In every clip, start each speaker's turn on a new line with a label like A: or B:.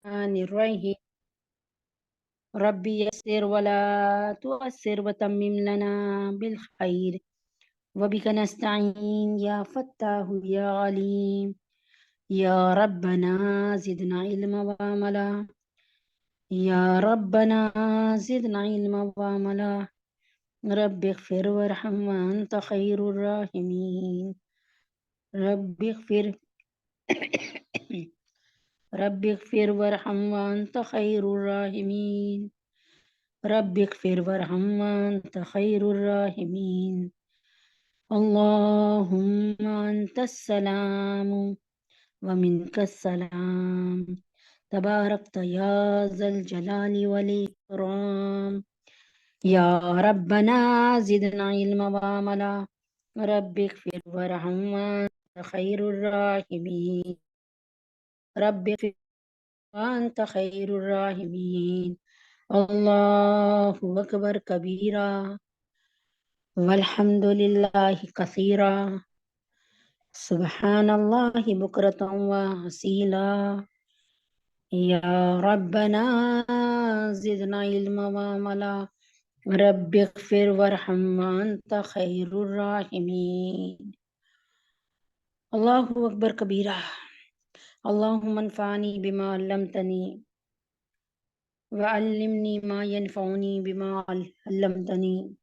A: الرحمن الرحيم ربي يسر ولا تؤثر وتمم لنا بالخير وبك نستعين يا فتاح يا عليم يا ربنا زدنا علما وعملا يا ربنا زدنا علما وعملا رب اغفر وارحم وأنت خير الراحمين رب اغفر رب اغفر وارحم وأنت خير الراحمين رب اغفر وارحم وأنت خير الراحمين اللهم أنت السلام ومنك السلام تباركت يا ذا الجلال والإكرام يا ربنا زدنا علما وعملا رب اغفر وارحم وأنت خير الراحمين رب اغفر وأنت خير الراحمين الله أكبر كبيرا والحمد لله كثيرا سبحان الله بكرة وأصيلا يا ربنا زدنا علما وعملا رب اغفر وارحم وأنت خير الراحمين الله أكبر كبيرا اللهم انفعني بما علمتني وعلمني ما ينفعني بما علمتني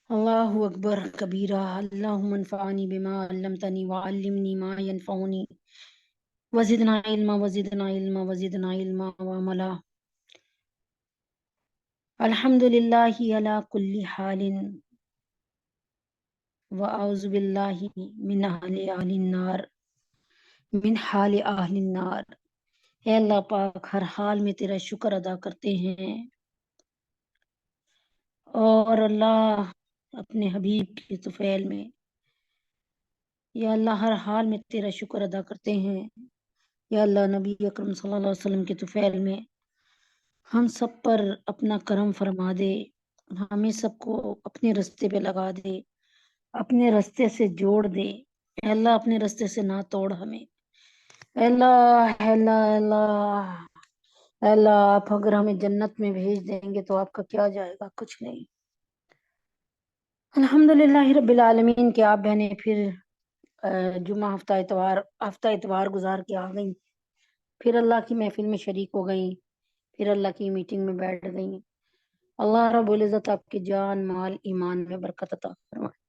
A: الله أكبر كبيرا اللهم انفعني بما علمتني وعلمني ما ينفعني وزدنا علما وزدنا علما وزدنا علما وعملا الحمد لله على كل حال وأعوذ بالله من أهل النار من حال أهل النار اے اللہ پاک ہر حال میں تیرا شکر ادا کرتے ہیں اور اللہ اپنے حبیب کے طفیل میں یا اللہ ہر حال میں تیرا شکر ادا کرتے ہیں یا اللہ نبی اکرم صلی اللہ علیہ وسلم کے طفیل میں ہم سب پر اپنا کرم فرما دے ہمیں سب کو اپنے رستے پہ لگا دے اپنے رستے سے جوڑ دے اے اللہ اپنے رستے سے نہ توڑ ہمیں اے اللہ اے اللہ اے اللہ اے اللہ آپ اگر ہمیں جنت میں بھیج دیں گے تو آپ کا کیا جائے گا کچھ نہیں الحمدللہ رب العالمین کہ آپ بہنیں پھر جمعہ ہفتہ اتوار گزار کے آ گئیں پھر اللہ کی محفل میں شریک ہو گئیں پھر اللہ کی میٹنگ میں بیٹھ گئیں اللہ رب العزت آپ کی جان مال ایمان میں برکت عطا فرمائے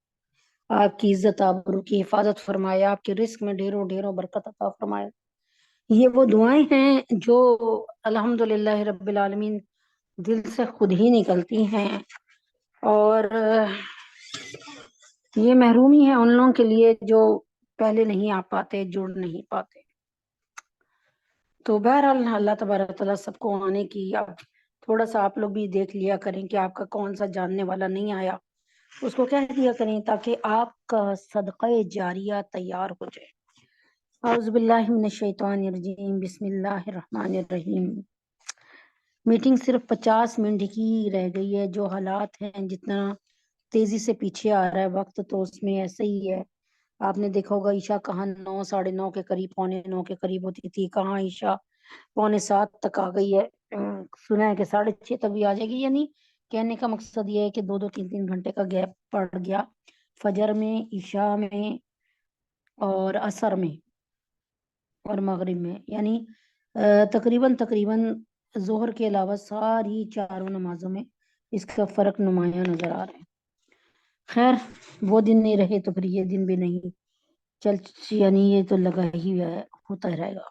A: آپ کی عزت آبرو کی حفاظت فرمائے آپ کے رزق میں ڈھیروں ڈھیروں برکت عطا فرمائے یہ وہ دعائیں ہیں جو الحمدللہ رب العالمین دل سے خود ہی نکلتی ہیں اور یہ محرومی ہے ان لوگوں کے لیے جو پہلے نہیں آ پاتے جڑ نہیں پاتے تو بہرحال اللہ تبارک تعالیٰ سب کو آنے کی اب تھوڑا سا آپ لوگ بھی دیکھ لیا کریں کہ آپ کا کون سا جاننے والا نہیں آیا اس کو کہہ دیا کریں تاکہ آپ کا صدقہ جاریہ تیار ہو جائے اعوذ باللہ من الشیطان الرجیم بسم اللہ الرحمن الرحیم میٹنگ صرف 50 منٹ کی رہ گئی ہے جو حالات ہیں جتنا تیزی سے پیچھے آ رہا ہے وقت تو اس میں ایسے ہی ہے آپ نے دیکھا ہوگا عشاء کہاں 9 ساڑھے 9 کے قریب پونے 9 کے قریب ہوتی تھی کہاں عشاء پونے 7 تک آ گئی ہے سنا ہے کہ 6:30 تک بھی آ جائے گی یعنی کہنے کا مقصد یہ ہے کہ 2-3 گھنٹے کا گیپ پڑ گیا فجر میں عشاء میں اور عصر میں اور مغرب میں یعنی تقریباً ظہر کے علاوہ ساری چاروں نمازوں میں اس کا فرق نمایاں نظر آ رہا ہے خیر وہ دن نہیں رہے تو پھر یہ دن بھی نہیں چل یعنی یہ تو لگا ہی ہوتا رہے گا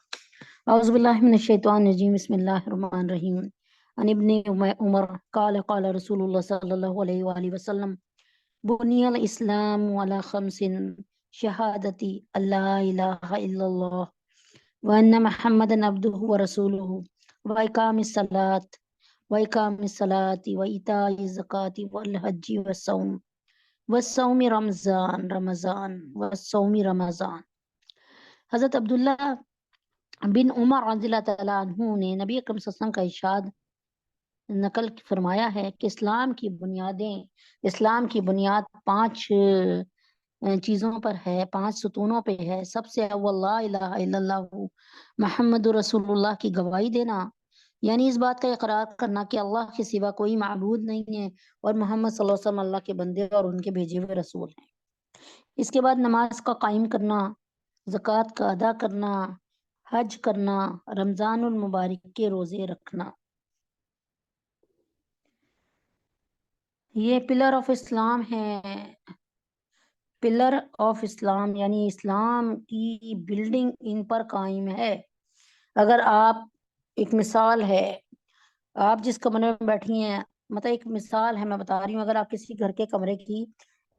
A: اعوذ باللہ من الشیطان الرجیم بسم اللہ الرحمن الرحیم عن ابن عمر قال قال رسول اللہ صلی اللہ علیہ وآلہ وسلم بنی الاسلام علی خمس شہادتی اللہ الہ الا اللہ وان محمدا عبدہ ورسولہ وإقام الصلاة وإيتاء الزکاة والحج والصوم رمضان حضرت عبداللہ بن عمر رضی اللہ تعالیٰ عنہ نے نبی اکرم صلی اللہ علیہ وسلم کا ارشاد نقل فرمایا ہے کہ اسلام کی بنیاد 5 چیزوں پر ہے، 5 ستونوں پہ ہے. سب سے اول لا الہ الا اللہ محمد رسول اللہ کی گواہی دینا، یعنی اس بات کا اقرار کرنا کہ اللہ کے سوا کوئی معبود نہیں ہے اور محمد صلی اللہ علیہ وسلم اللہ کے بندے اور ان کے بھیجے ہوئے رسول ہیں. اس کے بعد نماز کا قائم کرنا، زکوٰۃ کا ادا کرنا، حج کرنا، رمضان المبارک کے روزے رکھنا. یہ پلر آف اسلام ہے. پلر آف اسلام یعنی اسلام کی بلڈنگ ان پر قائم ہے. اگر آپ، ایک مثال ہے، آپ جس کمرے میں بیٹھی ہیں، مطلب ایک مثال ہے میں بتا رہی ہوں، اگر آپ کسی گھر کے کمرے کی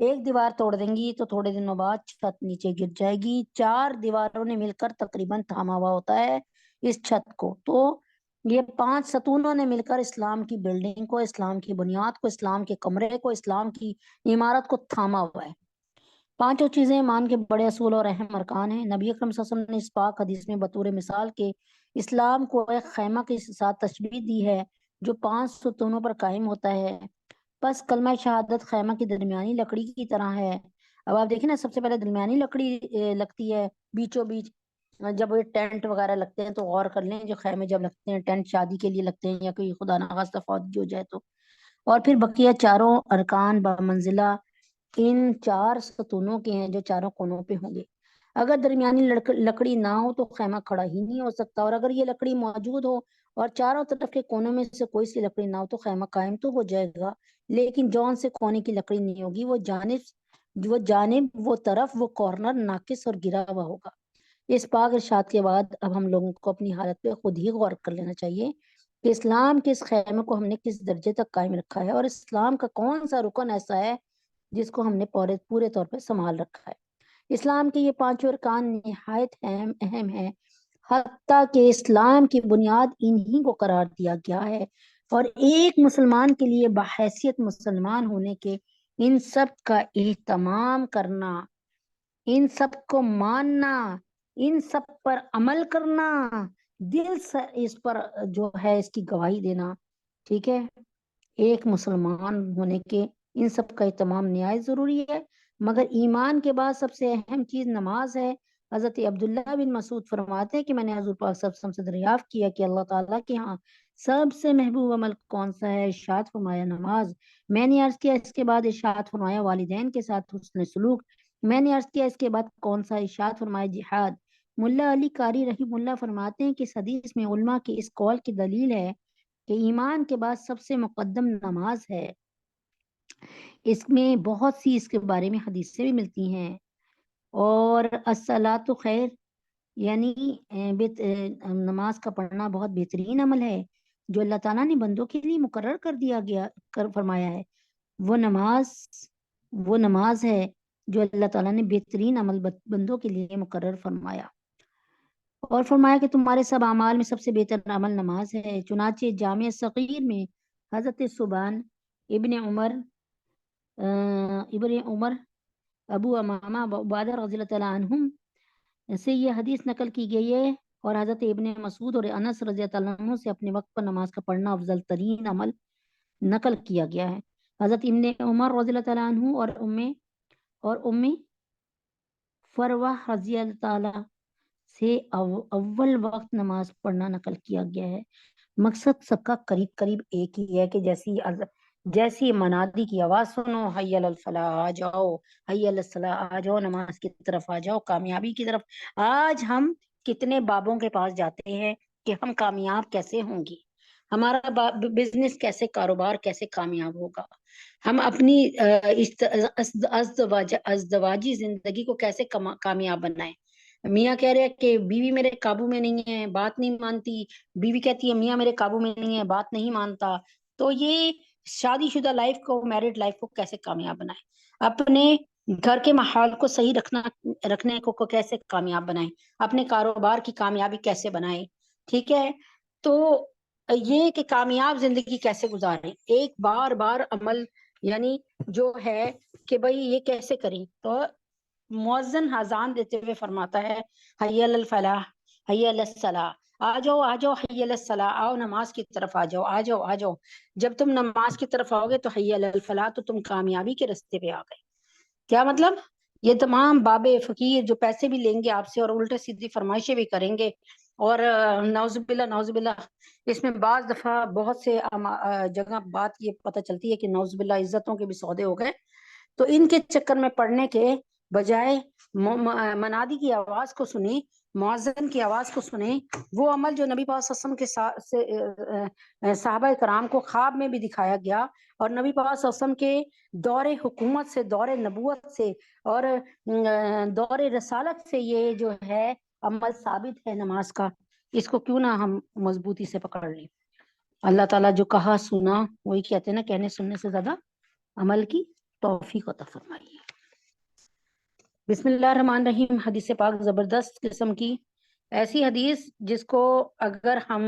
A: ایک دیوار توڑ دیں گی تو تھوڑے دنوں بعد چھت نیچے گر جائے گی. 4 دیواروں نے مل کر تقریباً تھاما ہوا ہوتا ہے اس چھت کو. تو یہ 5 ستونوں نے مل کر اسلام کی بلڈنگ کو، اسلام کی بنیاد کو، اسلام کے کمرے کو، اسلام کی عمارت کو تھاما ہوا ہے. 5 چیزیں ایمان کے بڑے اصول اور اہم ارکان ہیں. نبی اکرم صلی اللہ علیہ وسلم نے اس پاک حدیث میں بطور مثال کے اسلام کو ایک خیمہ کے ساتھ تشبیہ دی ہے جو 5 ستونوں پر قائم ہوتا ہے. بس کلمہ شہادت خیمہ کی درمیانی لکڑی کی طرح ہے. اب آپ دیکھیں نا، سب سے پہلے درمیانی لکڑی لگتی ہے بیچوں بیچ. جب یہ ٹینٹ وغیرہ لگتے ہیں تو غور کر لیں، جو خیمے جب لگتے ہیں، ٹینٹ شادی کے لیے لگتے ہیں یا کوئی خدا نخواستہ فوت ہو جائے تو. اور پھر بقیہ چاروں ارکان بمنزلہ ان 4 ستونوں کے ہیں جو چاروں کونوں پہ ہوں گے. اگر درمیانی لکڑی نہ ہو تو خیمہ کھڑا ہی نہیں ہو سکتا، اور اگر یہ لکڑی موجود ہو اور چاروں طرف کے کونوں میں سے کوئی سی لکڑی نہ ہو تو خیمہ قائم تو ہو جائے گا، لیکن جون سے کونے کی لکڑی نہیں ہوگی وہ طرف وہ کارنر ناقص اور گرا ہوا ہوگا. اس پاک ارشاد کے بعد اب ہم لوگوں کو اپنی حالت پہ خود ہی غور کر لینا چاہیے کہ اسلام کے اس خیمے کو ہم نے کس درجے تک قائم رکھا ہے، اور اسلام کا کون سا رکن ایسا ہے جس کو ہم نے پورے طور پہ سنبھال رکھا ہے. اسلام کے یہ 5 ارکان نہایت اہم ہیں، حتیٰ کہ اسلام کی بنیاد انہی کو قرار دیا گیا ہے، اور ایک مسلمان کے لیے بحیثیت مسلمان ہونے کے ان سب کا اہتمام کرنا، ان سب کو ماننا، ان سب پر عمل کرنا، دل سے اس پر جو ہے اس کی گواہی دینا، ٹھیک ہے، ایک مسلمان ہونے کے ان سب کا اہتمام نہایت ضروری ہے. مگر ایمان کے بعد سب سے اہم چیز نماز ہے. حضرت عبداللہ بن مسعود فرماتے ہیں کہ میں نے حضور پاک صلی اللہ علیہ وسلم سے دریافت کیا کہ اللہ تعالیٰ کے ہاں سب سے محبوب عمل کون سا ہے؟ ارشاد فرمایا نماز. میں نے عرض کیا اس کے بعد؟ ارشاد فرمایا والدین کے ساتھ حسن سلوک. میں نے عرض کیا اس کے بعد کون سا؟ ارشاد فرمایا جہاد. ملا علی قاری رحمہ اللہ فرماتے ہیں کہ اس حدیث میں علماء کی اس قول کی دلیل ہے کہ ایمان کے بعد سب سے مقدم نماز ہے. اس میں بہت سی اس کے بارے میں حدیثیں بھی ملتی ہیں. اور الصلاۃ خیر، یعنی نماز کا پڑھنا بہت بہترین عمل ہے جو اللہ تعالیٰ نے بندوں کے لیے مقرر فرمایا ہے. وہ نماز ہے جو اللہ تعالیٰ نے بہترین عمل بندوں کے لیے مقرر فرمایا، اور فرمایا کہ تمہارے سب اعمال میں سب سے بہتر عمل نماز ہے. چنانچہ جامع صغیر میں حضرت سبحان ابن عمر ابو امامہ عبادہ رضی اللہ تعالیٰ عنہم سے یہ حدیث نقل کی گئی ہے، اور حضرت ابن مسعود اور انس رضی اللہ عنہ سے اپنے وقت پر نماز کا پڑھنا افضل ترین عمل نقل کیا گیا ہے. حضرت ابن عمر رضی اللہ تعالیٰ عنہ اور ام فروہ رضی اللہ تعالیٰ سے اول وقت نماز پڑھنا نقل کیا گیا ہے. مقصد سب کا قریب ایک ہی ہے کہ جیسی منادی کی آواز سنو، حی علی الفلاح آ جاؤ، حی علی الصلاح آ جاؤ، نماز کی طرف آ جاؤ، کامیابی کی طرف. آج ہم کتنے بابوں کے پاس جاتے ہیں کہ ہم کامیاب کیسے ہوں گی، ہمارا بزنس کیسے، کاروبار کیسے کامیاب ہوگا، ہم اپنی ازدواجی زندگی کو کیسے کامیاب بنائیں. میاں کہہ رہے کہ بیوی میرے قابو میں نہیں ہے، بات نہیں مانتی، بیوی کہتی ہے میاں میرے قابو میں نہیں ہے، بات نہیں مانتا. تو یہ شادی شدہ لائف کو، میرڈ لائف کو کیسے کامیاب بنائیں، اپنے گھر کے ماحول کو صحیح رکھنے کو کیسے کامیاب بنائیں، اپنے کاروبار کی کامیابی کیسے بنائیں، ٹھیک ہے. تو یہ کہ کامیاب زندگی کیسے گزاریں، ایک بار عمل یعنی جو ہے کہ بھئی یہ کیسے کریں. تو مؤذن اذان دیتے ہوئے فرماتا ہے حی علی الفلاح، حی علی الصلاح، آ جاؤ حی علی الصلاح، آؤ نماز کی طرف آ جاؤ. جب تم نماز کی طرف آؤ گے تو حی علی الفلاح، تو تم کامیابی کے راستے پہ آ گئے. کیا مطلب؟ یہ تمام بابے فقیر جو پیسے بھی لیں گے آپ سے اور الٹے سیدھی فرمائشیں بھی کریں گے، اور نعوذ باللہ نعوذ باللہ، اس میں بعض دفعہ بہت سے جگہ بات یہ پتہ چلتی ہے کہ نعوذ باللہ عزتوں کے بھی سودے ہو گئے. تو ان کے چکر میں پڑنے کے بجائے منادی کی آواز کو سنی، مؤذن کی آواز کو سنیں، وہ عمل جو نبی پاک صلی اللہ علیہ وسلم کے صحابہ کرام کو خواب میں بھی دکھایا گیا، اور نبی پاک صلی اللہ علیہ وسلم کے دور حکومت سے، دور نبوت سے اور دور رسالت سے یہ جو ہے عمل ثابت ہے نماز کا. اس کو کیوں نہ ہم مضبوطی سے پکڑ لیں. اللہ تعالیٰ جو کہا سنا، وہی کہتے ہیں نا، کہنے سننے سے زیادہ عمل کی توفیق عطا فرمائیے. بسم اللہ الرحمن الرحیم. حدیث پاک زبردست قسم کی، ایسی حدیث جس کو اگر ہم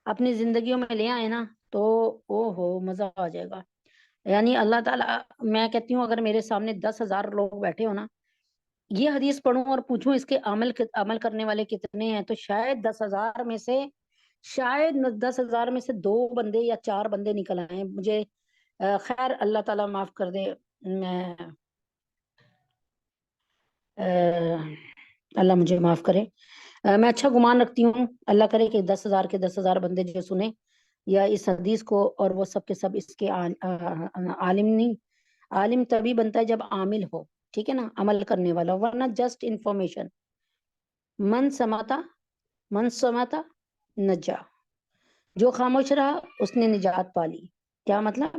A: اپنی زندگیوں میں لے آئے نا تو او ہو مزہ آ جائے گا. یعنی اللہ تعالیٰ، میں کہتی ہوں اگر میرے سامنے 10,000 لوگ بیٹھے ہو نا، یہ حدیث پڑھوں اور پوچھوں اس کے عمل کرنے والے کتنے ہیں، تو شاید 10,000 میں سے، شاید 10,000 میں سے 2 بندے یا 4 بندے نکل آئے. مجھے خیر اللہ تعالیٰ معاف کر دے، میں اللہ مجھے معاف کرے، میں اچھا گمان رکھتی ہوں، اللہ کرے کہ 10,000 کے 10,000 بندے جو سنیں یا اس حدیث کو، اور وہ سب کے سب اس کے عالم نہیں. عالم تبھی بنتا ہے جب عامل ہو، ٹھیک ہے نا، عمل کرنے والا، ورنہ جسٹ انفارمیشن. من سماتا نجا، جو خاموش رہا اس نے نجات پا لی. کیا مطلب؟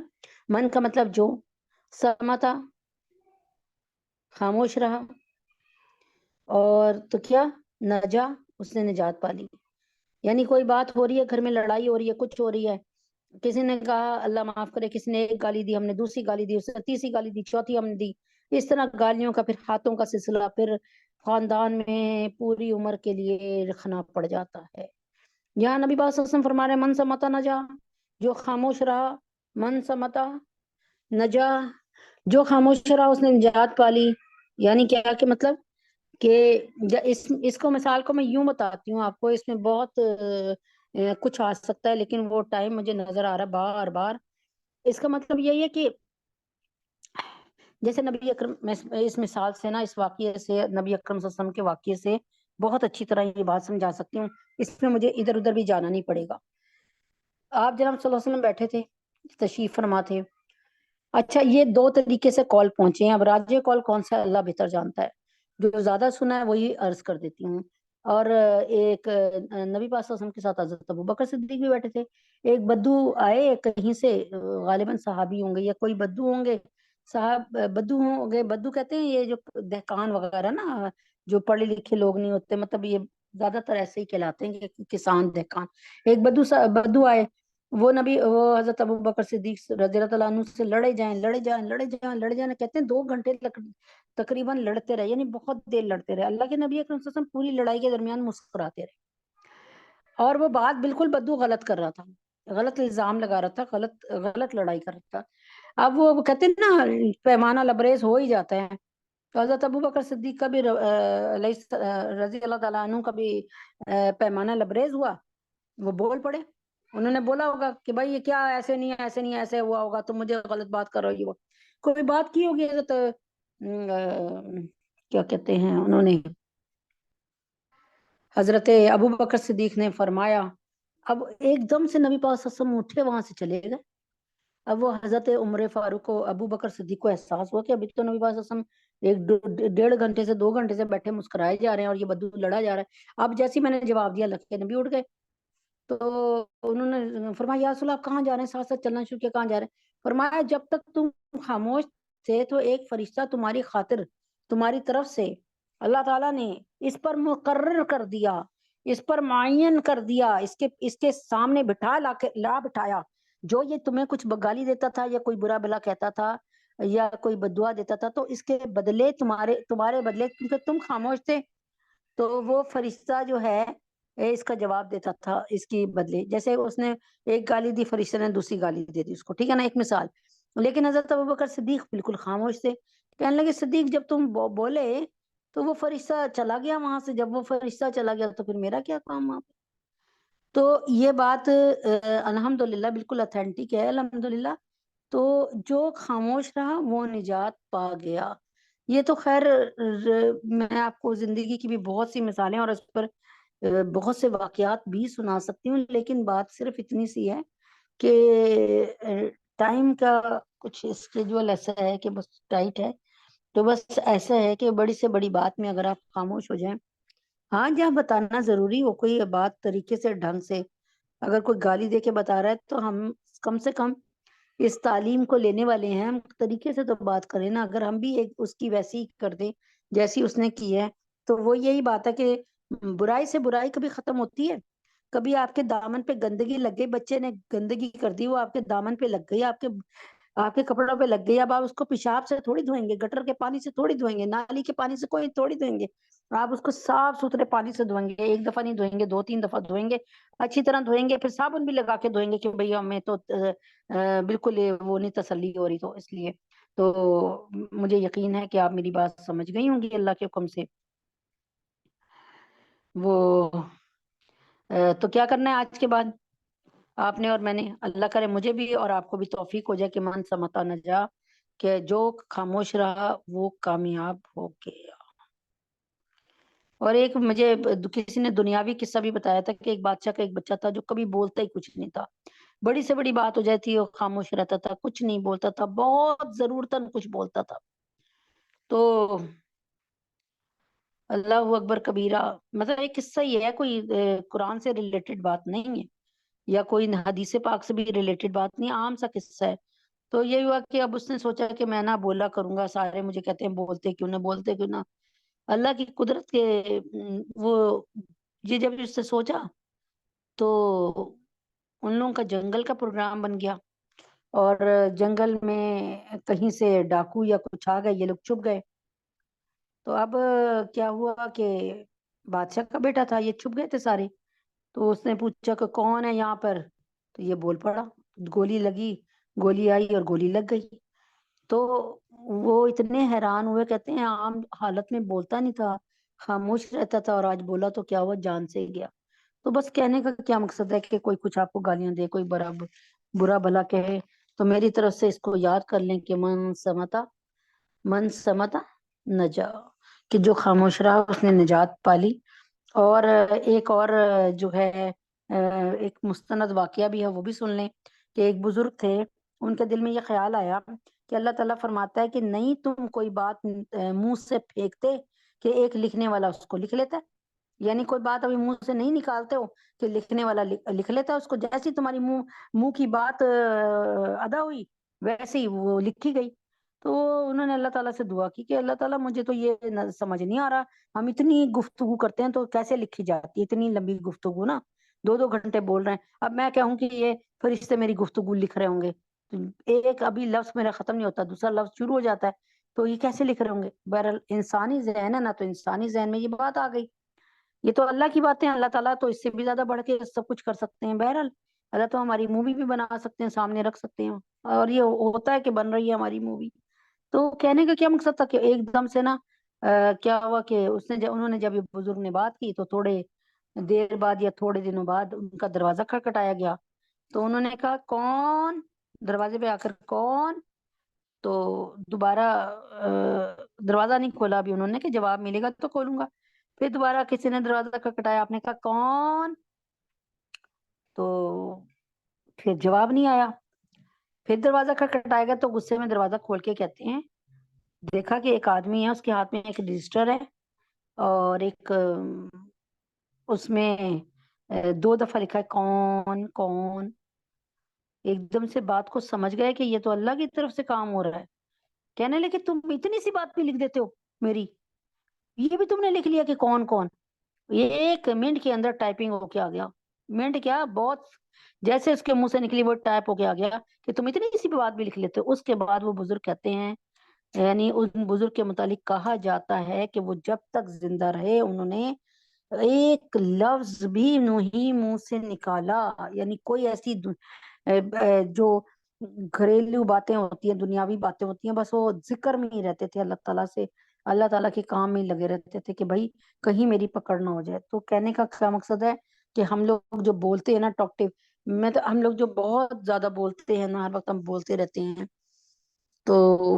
A: من کا مطلب جو، سماتا خاموش رہا، اور تو کیا نجا، اس نے نجات پا لی. یعنی کوئی بات ہو رہی ہے گھر میں، لڑائی ہو رہی ہے، کچھ ہو رہی ہے، کسی نے کہا اللہ معاف کرے، کسی نے ایک گالی دی، ہم نے دوسری گالی دی، اس نے تیسری گالی دی، چوتھی ہم نے دی، اس طرح گالیوں کا پھر ہاتھوں کا سلسلہ پھر خاندان میں پوری عمر کے لیے رکھنا پڑ جاتا ہے. یہاں نبی پاک صلی اللہ علیہ وسلم فرما رہے ہیں من سمتا نجا، جو خاموش رہا، من سمتا نجا، جو خاموش رہا اس نے نجات پا لی. یعنی کیا کہ مطلب کہ اس کو مثال کو میں یوں بتاتی ہوں آپ کو، اس میں بہت کچھ آ سکتا ہے لیکن وہ ٹائم مجھے نظر آ رہا ہے بار بار. اس کا مطلب یہی ہے کہ جیسے نبی اکرم، میں اس مثال سے نا، اس واقعے سے، نبی اکرم صلی اللہ علیہ وسلم کے واقعے سے بہت اچھی طرح یہ بات سمجھا سکتی ہوں. اس میں مجھے ادھر ادھر بھی جانا نہیں پڑے گا. آپ جناب صلی اللہ علیہ وسلم بیٹھے تھے، تشریف فرما تھے. اچھا، یہ 2 طریقے سے کال پہنچے ہیں. اب راجے کال کون سا ہے اللہ بہتر جانتا ہے، جو زیادہ سنا ہے وہی عرض کر دیتی ہوں. اور ایک نبی پاک صلی اللہ علیہ وسلم کے ساتھ حضرت ابوبکر صدیق بھی بیٹھے تھے. ایک بدو آئے کہیں سے، غالباً صحابی ہوں گے یا کوئی بدو ہوں گے، صاحب بدو ہوں گے. بدو کہتے ہیں یہ جو دہقان وغیرہ نا، جو پڑھے لکھے لوگ نہیں ہوتے، مطلب یہ زیادہ تر ایسے ہی کہلاتے ہیں کہ کسان دہقان. ایک بدو آئے، وہ حضرت ابوبکر صدیق رضی اللہ تعالیٰ عنہ سے لڑے جائیں، کہتے ہیں 2 گھنٹے تقریباً لڑتے رہے، یعنی بہت دیر لڑتے رہے. اللہ کے نبی اکرم صلی اللہ علیہ وسلم پوری لڑائی کے درمیان مسکراتے رہے، اور وہ بات بالکل بدو غلط کر رہا تھا، غلط الزام لگا رہا تھا، غلط لڑائی کر رہا تھا. اب وہ کہتے ہیں نا پیمانہ لبریز ہو ہی جاتا ہے. تو حضرت ابوبکر صدیق کا بھی رضی اللہ تعالیٰ عنہ کا بھی پیمانہ لبریز ہوا. وہ بول پڑے. انہوں نے بولا ہوگا کہ بھائی یہ کیا، ایسے نہیں ایسے نہیں، ایسے ہوا ہوگا، تم مجھے غلط بات کر رہی ہو. کوئی بات کی ہوگی حضرت کیا کہتے ہیں انہوں نے، حضرت ابوبکر صدیق نے فرمایا. اب ایک دم سے نبی پاک صلی اللہ علیہ وسلم اٹھے، وہاں سے چلے گئے. اب وہ حضرت عمر فاروق کو، ابوبکر صدیق کو احساس ہوا کہ ابھی تو نبی پاک صلی اللہ علیہ وسلم 1.5 گھنٹے سے 2 گھنٹے سے بیٹھے مسکرائے جا رہے ہیں اور یہ بدو لڑا جا رہا ہے. اب جیسے میں نے جواب دیا، اللہ کے نبی اٹھ گئے. تو انہوں نے فرمایا یا رسول اللہ آپ کہاں جا رہے ہیں، ساتھ ساتھ چلنا شروع کیا، کہاں جا رہے ہیں؟ فرمایا جب تک تم خاموش تھے تو ایک فرشتہ تمہاری خاطر، تمہاری طرف سے اللہ تعالیٰ نے اس پر مقرر کر دیا، اس پر معین کر دیا، اس کے سامنے بٹھایا. جو یہ تمہیں کچھ گالی دیتا تھا یا کوئی برا بلا کہتا تھا یا کوئی بدعا دیتا تھا، تو اس کے بدلے تمہارے بدلے، کیونکہ تم خاموش تھے، تو وہ فرشتہ جو ہے اس کا جواب دیتا تھا اس کی بدلے. جیسے اس نے ایک گالی دی، فرشتے نے دوسری گالی دے دی اس کو، ٹھیک ہے نا، ایک مثال. لیکن حضرت ابوبکر صدیق بالکل خاموش تھے. کہنے لگے صدیق جب تم بولے تو وہ فرشتہ چلا گیا وہاں سے، جب وہ فرشتہ چلا گیا تو پھر میرا کیا کام وہاں پہ. تو یہ بات الحمدللہ بالکل اتھینٹک ہے، الحمدللہ. تو جو خاموش رہا وہ نجات پا گیا. یہ تو خیر میں آپ کو زندگی کی بھی بہت سی مثالیں اور اس پر بہت سے واقعات بھی سنا سکتی ہوں، لیکن بات صرف اتنی سی ہے کہ ٹائم کا کچھ اسکیجول ایسا ہے کہ بس ٹائٹ ہے، تو بس ایسا ہے کہ بڑی سے بڑی بات میں اگر آپ خاموش ہو جائیں، ہاں جہاں بتانا ضروری ہو کوئی بات طریقے سے ڈھنگ سے، اگر کوئی گالی دے کے بتا رہا ہے تو ہم کم سے کم اس تعلیم کو لینے والے ہیں، ہم طریقے سے تو بات کریں نا، اگر ہم بھی ایک اس کی ویسی ہی کر دیں جیسی اس نے کی ہے، تو وہ یہی بات ہے کہ برائی سے برائی کبھی ختم ہوتی ہے؟ کبھی آپ کے دامن پہ گندگی لگ گئی، بچے نے گندگی کر دی، وہ آپ کے دامن پہ لگ گئی، آپ کے کپڑوں پہ لگ گئی، اب آپ اس کو پیشاب سے تھوڑی دھوئیں گے، گٹر کے پانی سے تھوڑی دھوئیں گے، نالی کے پانی سے کوئی تھوڑی دھوئیں گے، آپ اس کو صاف ستھرے پانی سے دھوئیں گے، ایک دفعہ نہیں دھوئیں گے، 2 3 دفعہ دھوئیں گے، اچھی طرح دھوئیں گے، پھر صابن بھی لگا کے دھوئیں گے کہ بھئی ہمیں تو بالکل وہ نہیں تسلی ہو رہی، تو اس لیے تو مجھے یقین ہے کہ آپ میری بات سمجھ گئی ہوں گی اللہ کے حکم سے۔ وہ تو کیا کرنا ہے آج کے بعد آپ نے اور میں نے؟ اللہ کرے مجھے بھی اور آپ کو بھی توفیق ہو جائے کہ من سمتا نہ جا، کہ جو خاموش رہا وہ کامیاب ہو گیا۔ اور ایک مجھے کسی نے دنیاوی قصہ بھی بتایا تھا کہ ایک بادشاہ کا ایک بچہ تھا جو کبھی بولتا ہی کچھ نہیں تھا، بڑی سے بڑی بات ہو جاتی وہ خاموش رہتا تھا، کچھ نہیں بولتا تھا، بہت ضرورتاً کچھ بولتا تھا۔ تو اللہ اکبر کبیرہ، مطلب ایک قصہ ہی ہے، کوئی قرآن سے ریلیٹڈ بات نہیں ہے یا کوئی حدیث پاک سے بھی ریلیٹڈ بات نہیں، عام سا قصہ ہے۔ تو یہ ہوا کہ اب اس نے سوچا کہ میں نہ بولا کروں گا، سارے مجھے کہتے ہیں بولتے کیوں نہ، بولتے کیوں نہ، اللہ کی قدرت کے وہ یہ جب اس سے سوچا تو ان لوگوں کا جنگل کا پروگرام بن گیا، اور جنگل میں کہیں سے ڈاکو یا کچھ آ گئے، یہ لوگ چھپ گئے۔ تو اب کیا ہوا کہ بادشاہ کا بیٹا تھا، یہ چھپ گئے تھے سارے، تو اس نے پوچھا کہ کون ہے یہاں پر، تو یہ بول پڑا، گولی لگی، گولی آئی اور گولی لگ گئی۔ تو وہ اتنے حیران ہوئے، کہتے ہیں عام حالت میں بولتا نہیں تھا، خاموش رہتا تھا، اور آج بولا تو کیا ہوا، جان سے گیا۔ تو بس کہنے کا کیا مقصد ہے کہ کوئی کچھ آپ کو گالیاں دے، کوئی برا بھلا کہے، تو میری طرف سے اس کو یاد کر لیں کہ من سمتا نجا، کہ جو خاموش رہا اس نے نجات پالی۔ اور ایک اور جو ہے ایک مستند واقعہ بھی ہے، وہ بھی سن لیں کہ ایک بزرگ تھے، ان کے دل میں یہ خیال آیا کہ اللہ تعالیٰ فرماتا ہے کہ نہیں تم کوئی بات منہ سے پھینکتے کہ ایک لکھنے والا اس کو لکھ لیتا ہے، یعنی کوئی بات ابھی منہ سے نہیں نکالتے ہو کہ لکھنے والا لکھ لیتا ہے اس کو، جیسی تمہاری منہ کی بات ادا ہوئی ویسے ہی وہ لکھی گئی۔ تو انہوں نے اللہ تعالیٰ سے دعا کی کہ اللہ تعالیٰ مجھے تو یہ سمجھ نہیں آ رہا، ہم اتنی گفتگو کرتے ہیں تو کیسے لکھی جاتی ہے اتنی لمبی گفتگو نا، 2 2 گھنٹے بول رہے ہیں، اب میں کہوں کہ یہ فرشتے میری گفتگو لکھ رہے ہوں گے، ایک ابھی لفظ میرا ختم نہیں ہوتا دوسرا لفظ شروع ہو جاتا ہے، تو یہ کیسے لکھ رہے ہوں گے؟ بہرحال انسانی ذہن ہے نا، تو انسانی ذہن میں یہ بات آ گئی، یہ تو اللہ کی باتیں، اللہ تعالیٰ تو اس سے بھی زیادہ بڑھ کے سب کچھ کر سکتے ہیں، بہرحال اللہ تو ہماری مووی بھی بنا سکتے ہیں، سامنے رکھ سکتے ہیں، اور یہ ہوتا ہے کہ بن رہی ہے ہماری مووی۔ تو کہنے کا کیا مقصد تھا کہ ایک دم سے نا کیا ہوا کہ انہوں نے جب یہ بزرگ نے بات کی تو تھوڑے دیر بعد یا تھوڑے دنوں بعد ان کا دروازہ کھٹکھٹایا گیا، تو انہوں نے کہا کون، دروازے پہ آ کر کون، تو دوبارہ دروازہ نہیں کھولا ابھی انہوں نے کہ جواب ملے گا تو کھولوں گا، پھر دوبارہ کسی نے دروازہ کھٹکھٹایا، آپ نے کہا کون، تو پھر جواب نہیں آیا، پھر دروازہ کھٹکھٹائے گا، تو غصے میں دروازہ کھول کے کہتے ہیں دیکھا کہ ایک آدمی ہے، اس کے ہاتھ میں ایک رجسٹر ہے، اور ایک اس میں 2 دفعہ لکھا ہے کون کون، ایک دم سے بات کو سمجھ گئے کہ یہ تو اللہ کی طرف سے کام ہو رہا ہے، کہنے لگے تم اتنی سی بات بھی لکھ دیتے ہو میری، یہ بھی تم نے لکھ لیا کہ کون کون، یہ 1 منٹ کے اندر ٹائپنگ ہو کے آ گیا، منٹ کیا بہت، جیسے اس کے منہ سے نکلی وہ ٹائپ ہو کے آ گیا کہ تم اتنی سی بات بھی لکھ لیتے ہو۔ اس کے بعد وہ بزرگ کہتے ہیں، یعنی ان بزرگ کے متعلق کہا جاتا ہے کہ وہ جب تک زندہ رہے انہوں نے ایک لفظ بھی نہیں منہ سے نکالا، یعنی کوئی ایسی جو گھریلو باتیں ہوتی ہیں، دنیاوی باتیں ہوتی ہیں، بس وہ ذکر میں ہی رہتے تھے اللہ تعالیٰ سے، اللہ تعالیٰ کے کام میں ہی لگے رہتے تھے کہ بھائی کہیں میری پکڑ نہ ہو جائے۔ تو کہنے کا کیا مقصد ہے کہ ہم لوگ جو بولتے ہیں نا ٹاکٹیو، ہم لوگ جو بہت زیادہ بولتے ہیں نا، ہر وقت ہم بولتے رہتے ہیں، تو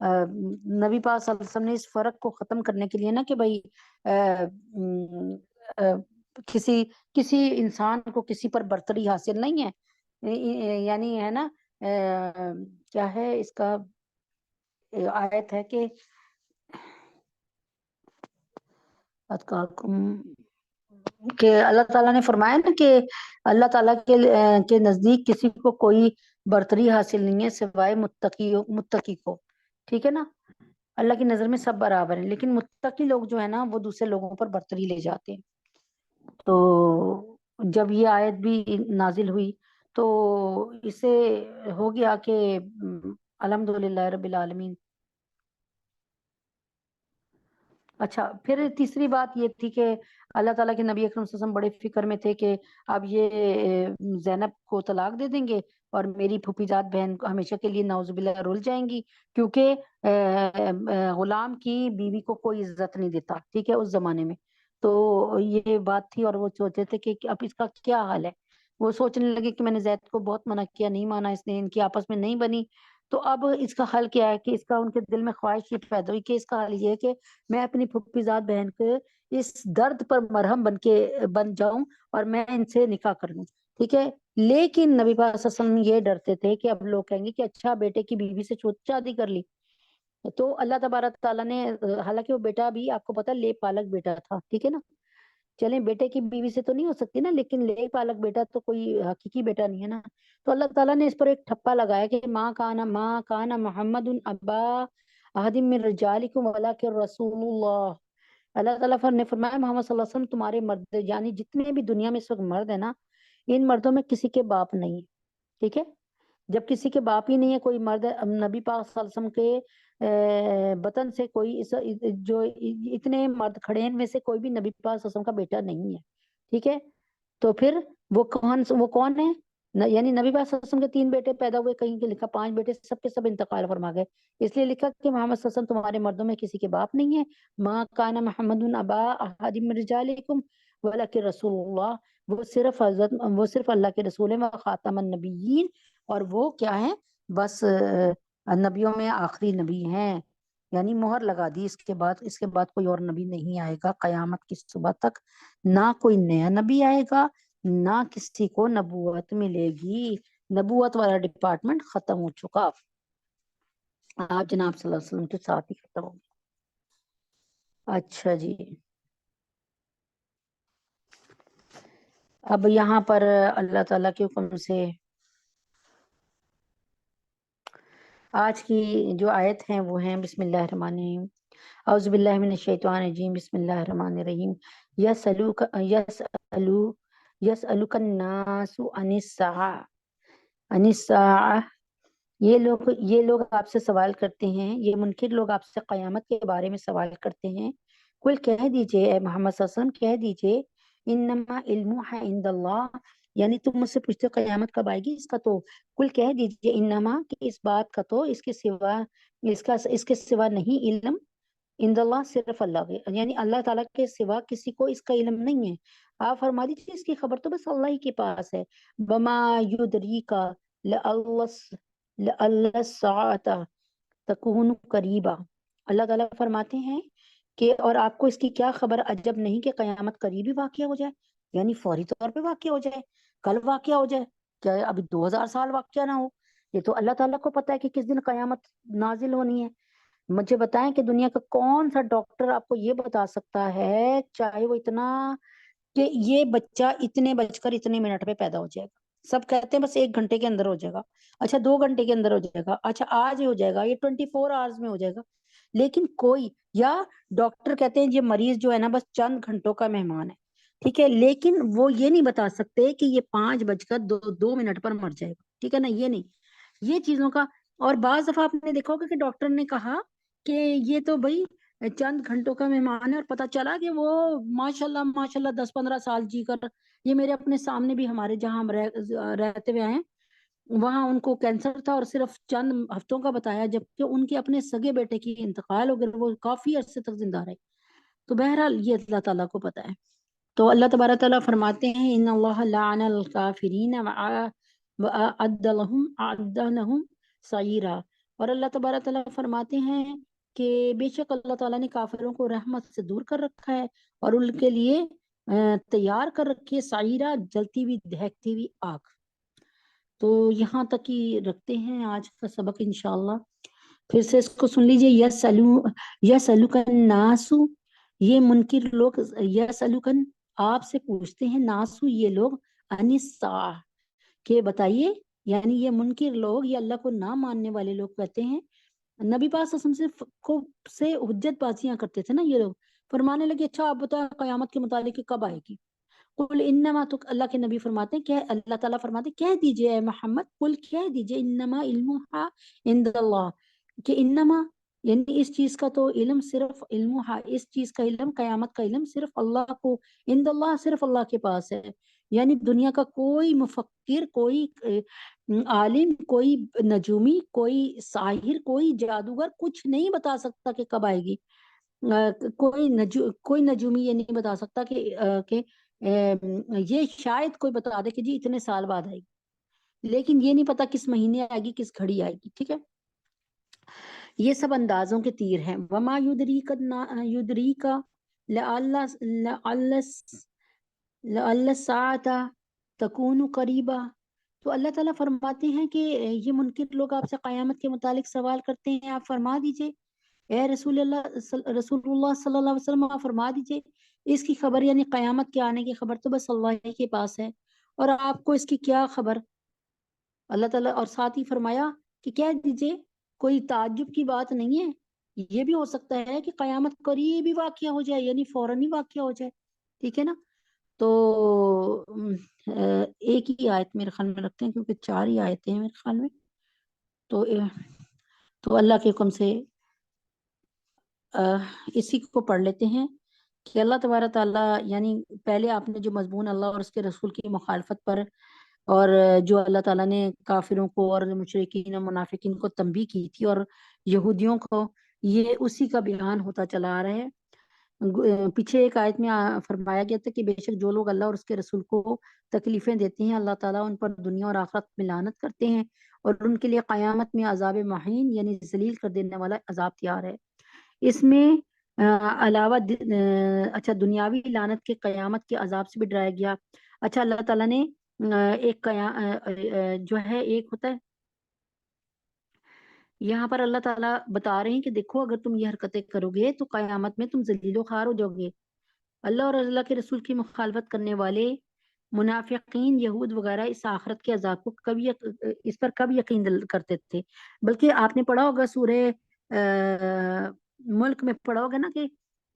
A: نبی پاک صلی اللہ علیہ وسلم نے اس فرق کو ختم کرنے کے لیے نا کہ بھائی کسی کسی انسان کو کسی پر برتری حاصل نہیں ہے، یعنی ہے نا کیا ہے اس کا آیت ہے کہ کہ اللہ تعالیٰ نے فرمایا نا کہ اللہ تعالیٰ کے نزدیک کسی کو کوئی برتری حاصل نہیں ہے سوائے متقی کو، ٹھیک ہے نا، اللہ کی نظر میں سب برابر ہیں، لیکن متقی لوگ جو ہے نا وہ دوسرے لوگوں پر برتری لے جاتے ہیں۔ تو جب یہ آیت بھی نازل ہوئی تو اس سے ہو گیا کہ الحمدللہ رب العالمین۔ اچھا، پھر تیسری بات یہ تھی کہ اللہ تعالیٰ کے نبی اکرم صلی اللہ علیہ وسلم بڑے فکر میں تھے کہ اب یہ زینب کو طلاق دے دیں گے اور میری پھوپھی جات بہن ہمیشہ کے لیے نعوذ باللہ رول جائیں گی، کیونکہ غلام کی بیوی کو کوئی عزت نہیں دیتا، ٹھیک ہے، اس زمانے میں تو یہ بات تھی، اور وہ سوچتے تھے کہ اب اس کا کیا حال ہے۔ وہ سوچنے لگے کہ میں نے زید کو بہت منع کیا، نہیں مانا اس نے، ان کی آپس میں نہیں بنی، تو اب اس کا حل کیا ہے کہ اس کا ان کے دل میں خواہش یہ پیدا ہوئی کہ اس کا حل یہ ہے کہ میں اپنی پھوپھی زاد بہن کے اس درد پر مرہم بن جاؤں اور میں ان سے نکاح کر لوں، ٹھیک ہے۔ لیکن نبی پاک صلی اللہ علیہ وسلم یہ ڈرتے تھے کہ اب لوگ کہیں گے کہ اچھا بیٹے کی بیوی سے شادی کر لی، تو اللہ تبارک تعالیٰ نے، حالانکہ وہ بیٹا بھی آپ کو پتا لے پالک بیٹا تھا، ٹھیک ہے نا، چلیں بیٹے کی بیوی سے تو نہیں ہو سکتی نا، لیکن لے پالک بیٹا تو کوئی حقیقی بیٹا نہیں ہے نا، تو اللہ تعالیٰ نے اس پر ایک ٹھپا لگایا کہ ماں کانا محمد ابا احد من رجالکم ولکن رسول اللہ۔ اللہ تعالیٰ نے فرمایا محمد صلی اللہ علیہ وسلم تمہارے مرد، یعنی جتنے بھی دنیا میں اس وقت مرد ہیں نا، ان مردوں میں کسی کے باپ نہیں ہے، ٹھیک ہے، جب کسی کے باپ ہی نہیں ہے کوئی مرد، نبی پاک صلی اللہ علیہ وسلم کے بطن سے کوئی جو اتنے مرد کھڑے ہیں ان میں سے کوئی بھی نبی پاک صلی اللہ علیہ وسلم کا بیٹا نہیں ہے، ٹھیک ہے، تو پھر وہ کون ہے، یعنی نبی پاک صلی اللہ علیہ وسلم کے 3 بیٹے پیدا ہوئے، کہیں کے لکھا 5 بیٹے، سب کے سب انتقال فرما گئے، اس لیے لکھا کہ محمد صلی اللہ علیہ وسلم تمہارے مردوں میں کسی کے باپ نہیں ہے، ما کان محمد ابا احد من رجالکم ولکن رسول اللہ، وہ صرف اللہ کے رسول ہیں، خاتم النبیین، اور وہ کیا ہیں، بس نبیوں میں آخری نبی ہیں، یعنی مہر لگا دی، اس کے بعد کوئی اور نبی نہیں آئے گا قیامت کی صبح تک، نہ کوئی نیا نبی آئے گا، نہ کسی کو نبوت ملے گی، نبوت والا ڈپارٹمنٹ ختم ہو چکا، آپ جناب صلی اللہ علیہ وسلم کے ساتھ ہی ختم ہو گیا۔ اچھا جی، اب یہاں پر اللہ تعالیٰ کے حکم سے آج کی جو آیت ہیں وہ ہیں بسم اللہ الرحمن الرحیم، اعوذ باللہ من الشیطان الرجیم، بسم اللہ الرحمن الرحیم، یسألوک الناس عن الساعة، یہ لوگ آپ سے سوال کرتے ہیں، یہ منکر لوگ آپ سے قیامت کے بارے میں سوال کرتے ہیں، کل کہہ دیجئے اے محمد صلی اللہ علیہ وسلم، کہہ دیجئے انما علمها عند اللہ، یعنی تم مجھ سے پوچھتے ہو قیامت کب آئے گی، اس کا تو کل کہہ دیجئے انما، کہ اس بات کا تو اس کے سوا نہیں علم، عند اللہ صرف اللہ کے، یعنی اللہ تعالیٰ کے سوا کسی کو اس کا علم نہیں ہے، آپ فرما دیجیے اس کی خبر تو بس اللہ ہی کے پاس ہے، بما یدریکا لعل الساعة تکون قریبا، اللہ تعالیٰ فرماتے ہیں کہ اور آپ کو اس کی کیا خبر، عجب نہیں کہ قیامت قریبی واقع ہو جائے، یعنی فوری طور پہ واقع ہو جائے، کل واقع ہو جائے، کیا ابھی 2000 سال واقع نہ ہو، یہ تو اللہ تعالیٰ کو پتا ہے کہ کس دن قیامت نازل ہونی ہے۔ مجھے بتائیں کہ دنیا کا کون سا ڈاکٹر آپ کو یہ بتا سکتا ہے، چاہے وہ اتنا، کہ یہ بچہ اتنے بج کر اتنے منٹ پہ پیدا ہو جائے گا، سب کہتے ہیں بس 1 گھنٹے کے اندر ہو جائے گا، اچھا 2 گھنٹے کے اندر ہو جائے گا، اچھا آج ہی ہو جائے گا، یہ 24 آورز میں ہو جائے گا، لیکن کوئی، یا ڈاکٹر کہتے ہیں یہ مریض جو ہے نا بس چند گھنٹوں کا مہمان ہے، ٹھیک ہے، لیکن وہ یہ نہیں بتا سکتے کہ یہ 5:02 پر مر جائے گا، ٹھیک ہے نا، یہ نہیں، یہ چیزوں کا، اور بعض دفعہ آپ نے دیکھا ہوگا کہ ڈاکٹر نے کہا کہ یہ تو بھائی چند گھنٹوں کا مہمان ہے، اور پتا چلا کہ وہ ماشاءاللہ 10-15 سال جی کر، یہ میرے اپنے سامنے بھی ہمارے جہاں ہم رہتے ہوئے ہیں وہاں ان کو کینسر تھا اور صرف چند ہفتوں کا بتایا، جبکہ ان کے اپنے سگے بیٹے کی انتقال ہو گیا، وہ کافی عرصے تک زندہ رہے، تو بہرحال یہ اللہ تعالیٰ کو پتا ہے۔ تو اللہ تبارک تعالیٰ فرماتے ہیں ان اللہ لعن الکافرین وأعد لهم سعیرا، اور اللہ تبارک تعالیٰ فرماتے ہیں کہ بے شک اللہ تعالیٰ نے کافروں کو رحمت سے دور کر رکھا ہے اور ان کے لیے تیار کر رکھی ہے سعیرہ، جلتی ہوئی دہکتی ہوئی آگ۔ تو یہاں تک ہی رکھتے ہیں آج کا سبق انشاءاللہ۔ پھر سے اس کو سن لیجئے، یسألک الناس، یہ منکر لوگ، یسألک آپ سے پوچھتے ہیں، ناسو یہ لوگ، عن الساعہ کہ بتائیے، یعنی یہ منکر لوگ، یہ اللہ کو نہ ماننے والے لوگ کہتے ہیں، نبی پاک صلی اللہ علیہ وسلم سے حجت بازیاں کرتے تھے نا یہ لوگ، فرمانے لگے اچھا آپ بتائیں قیامت کے متعلق کب آئے گی؟ قل انما، تو اللہ کے نبی فرماتے ہیں کہ اللہ تعالیٰ فرماتے ہیں کہہ دیجئے اے محمد، قل کہہ دیجئے انما علمھا عند اللہ، کہ انما یعنی اس چیز کا تو علم صرف علمھا، اس چیز کا علم، قیامت کا علم صرف اللہ کو، عند اللہ صرف اللہ کے پاس ہے۔ یعنی دنیا کا کوئی مفکر، کوئی عالم، کوئی نجومی، کوئی ساحر، کوئی جادوگر کچھ نہیں بتا سکتا کہ کب آئے گی۔ کوئی نجومی یہ نہیں بتا سکتا کہ یہ شاید کوئی بتا دے کہ جی اتنے سال بعد آئے گی، لیکن یہ نہیں پتا کس مہینے آئے گی، کس گھڑی آئے گی، ٹھیک ہے؟ یہ سب اندازوں کے تیر ہیں۔ وما یدریک لعل الساعۃ تکون قریبا، تو اللہ تعالیٰ فرماتے ہیں کہ یہ منکر لوگ آپ سے قیامت کے متعلق سوال کرتے ہیں، آپ فرما دیجئے اے رسول اللہ صلی اللہ علیہ وسلم، آپ فرما دیجئے اس کی خبر، یعنی قیامت کے آنے کی خبر تو بس اللہ کے پاس ہے، اور آپ کو اس کی کیا خبر؟ اللہ تعالیٰ اور ساتھ ہی فرمایا کہ کہہ دیجئے کوئی تعجب کی بات نہیں ہے، یہ بھی ہو سکتا ہے کہ قیامت قریب ہی واقعہ ہو جائے، یعنی فوراً ہی واقعہ ہو جائے، ٹھیک ہے نا؟ تو ایک ہی آیت میرے خیال میں رکھتے ہیں کیونکہ 4 ہی آیتیں ہیں میرے خیال میں، تو اللہ کے حکم سے اسی کو پڑھ لیتے ہیں کہ اللہ تبارک تعالیٰ، یعنی پہلے آپ نے جو مضمون اللہ اور اس کے رسول کی مخالفت پر، اور جو اللہ تعالیٰ نے کافروں کو اور مشرکین اور منافقین کو تنبیہ کی تھی اور یہودیوں کو، یہ اسی کا بیان ہوتا چلا آ رہا ہے۔ پیچھے ایک آیت میں فرمایا گیا تھا کہ بے شک جو لوگ اللہ اور اس کے رسول کو تکلیفیں دیتے ہیں، اللہ تعالیٰ ان پر دنیا اور آخرت میں لعنت کرتے ہیں، اور ان کے لیے قیامت میں عذاب مہین یعنی ذلیل کر دینے والا عذاب تیار ہے۔ اس میں علاوہ اچھا دنیاوی لعنت کے قیامت کے عذاب سے بھی ڈرایا گیا۔ اچھا اللہ تعالیٰ نے ایک جو ہے ایک ہوتا ہے یہاں پر اللہ تعالیٰ بتا رہے ہیں کہ دیکھو اگر تم یہ حرکتیں کرو گے تو قیامت میں تم ذلیل و خوار ہو جاؤ گے۔ اللہ اور اللہ کے رسول کی مخالفت کرنے والے منافقین، یہود وغیرہ اس آخرت کے عذاب کو اس پر کب یقین کرتے تھے؟ بلکہ آپ نے پڑھا ہوگا سورہ ملک میں پڑھا ہوگا نا کہ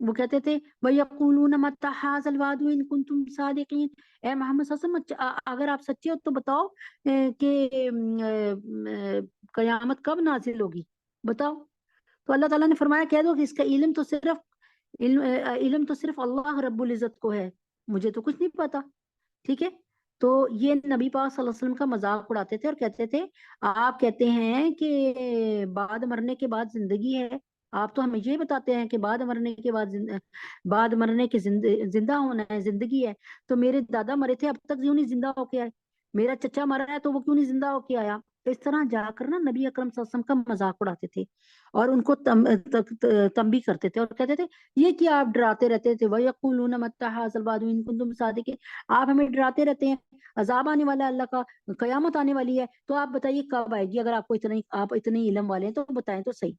A: وہ کہتے تھے وَيَقُولُونَ مَتَّى هَٰذَا الْوَعْدُ إِن كُنتُمْ صَادِقِينَ، اے محمد صلی اللہ علیہ وسلم اگر آپ سچے ہو تو بتاؤ کہ قیامت کب نازل ہوگی، بتاؤ۔ تو اللہ تعالیٰ نے فرمایا کہہ دو کہ اس کا علم تو صرف اللہ رب العزت کو ہے، مجھے تو کچھ نہیں پتا، ٹھیک ہے؟ تو یہ نبی پاک صلی اللہ علیہ وسلم کا مذاق اڑاتے تھے اور کہتے تھے آپ کہتے ہیں کہ بعد مرنے کے بعد زندگی ہے، آپ تو ہمیں یہ بتاتے ہیں کہ بعد مرنے کے زندہ ہونا ہے، زندگی ہے، تو میرے دادا مرے تھے اب تک کیوں نہیں زندہ ہو کے آئے، میرا چچا مرا ہے تو وہ کیوں نہیں زندہ ہو کے آیا؟ اس طرح جا کر نا نبی اکرم صلی اللہ علیہ وسلم کا مذاق اڑاتے تھے اور ان کو تنبیہ کرتے تھے اور کہتے تھے یہ کیا آپ ڈراتے رہتے تھے، وَيَقُولُونَ مَتَّى هَٰذَا الْوَعْدُ إِن كُنتُمْ صَادِقِينَ، آپ ہمیں ڈراتے رہتے ہیں، عذاب آنے والا ہے اللہ کا، قیامت آنے والی ہے، تو آپ بتائیے کب آئے گی؟ اگر آپ اتنے علم والے ہیں تو بتائیں تو صحیح۔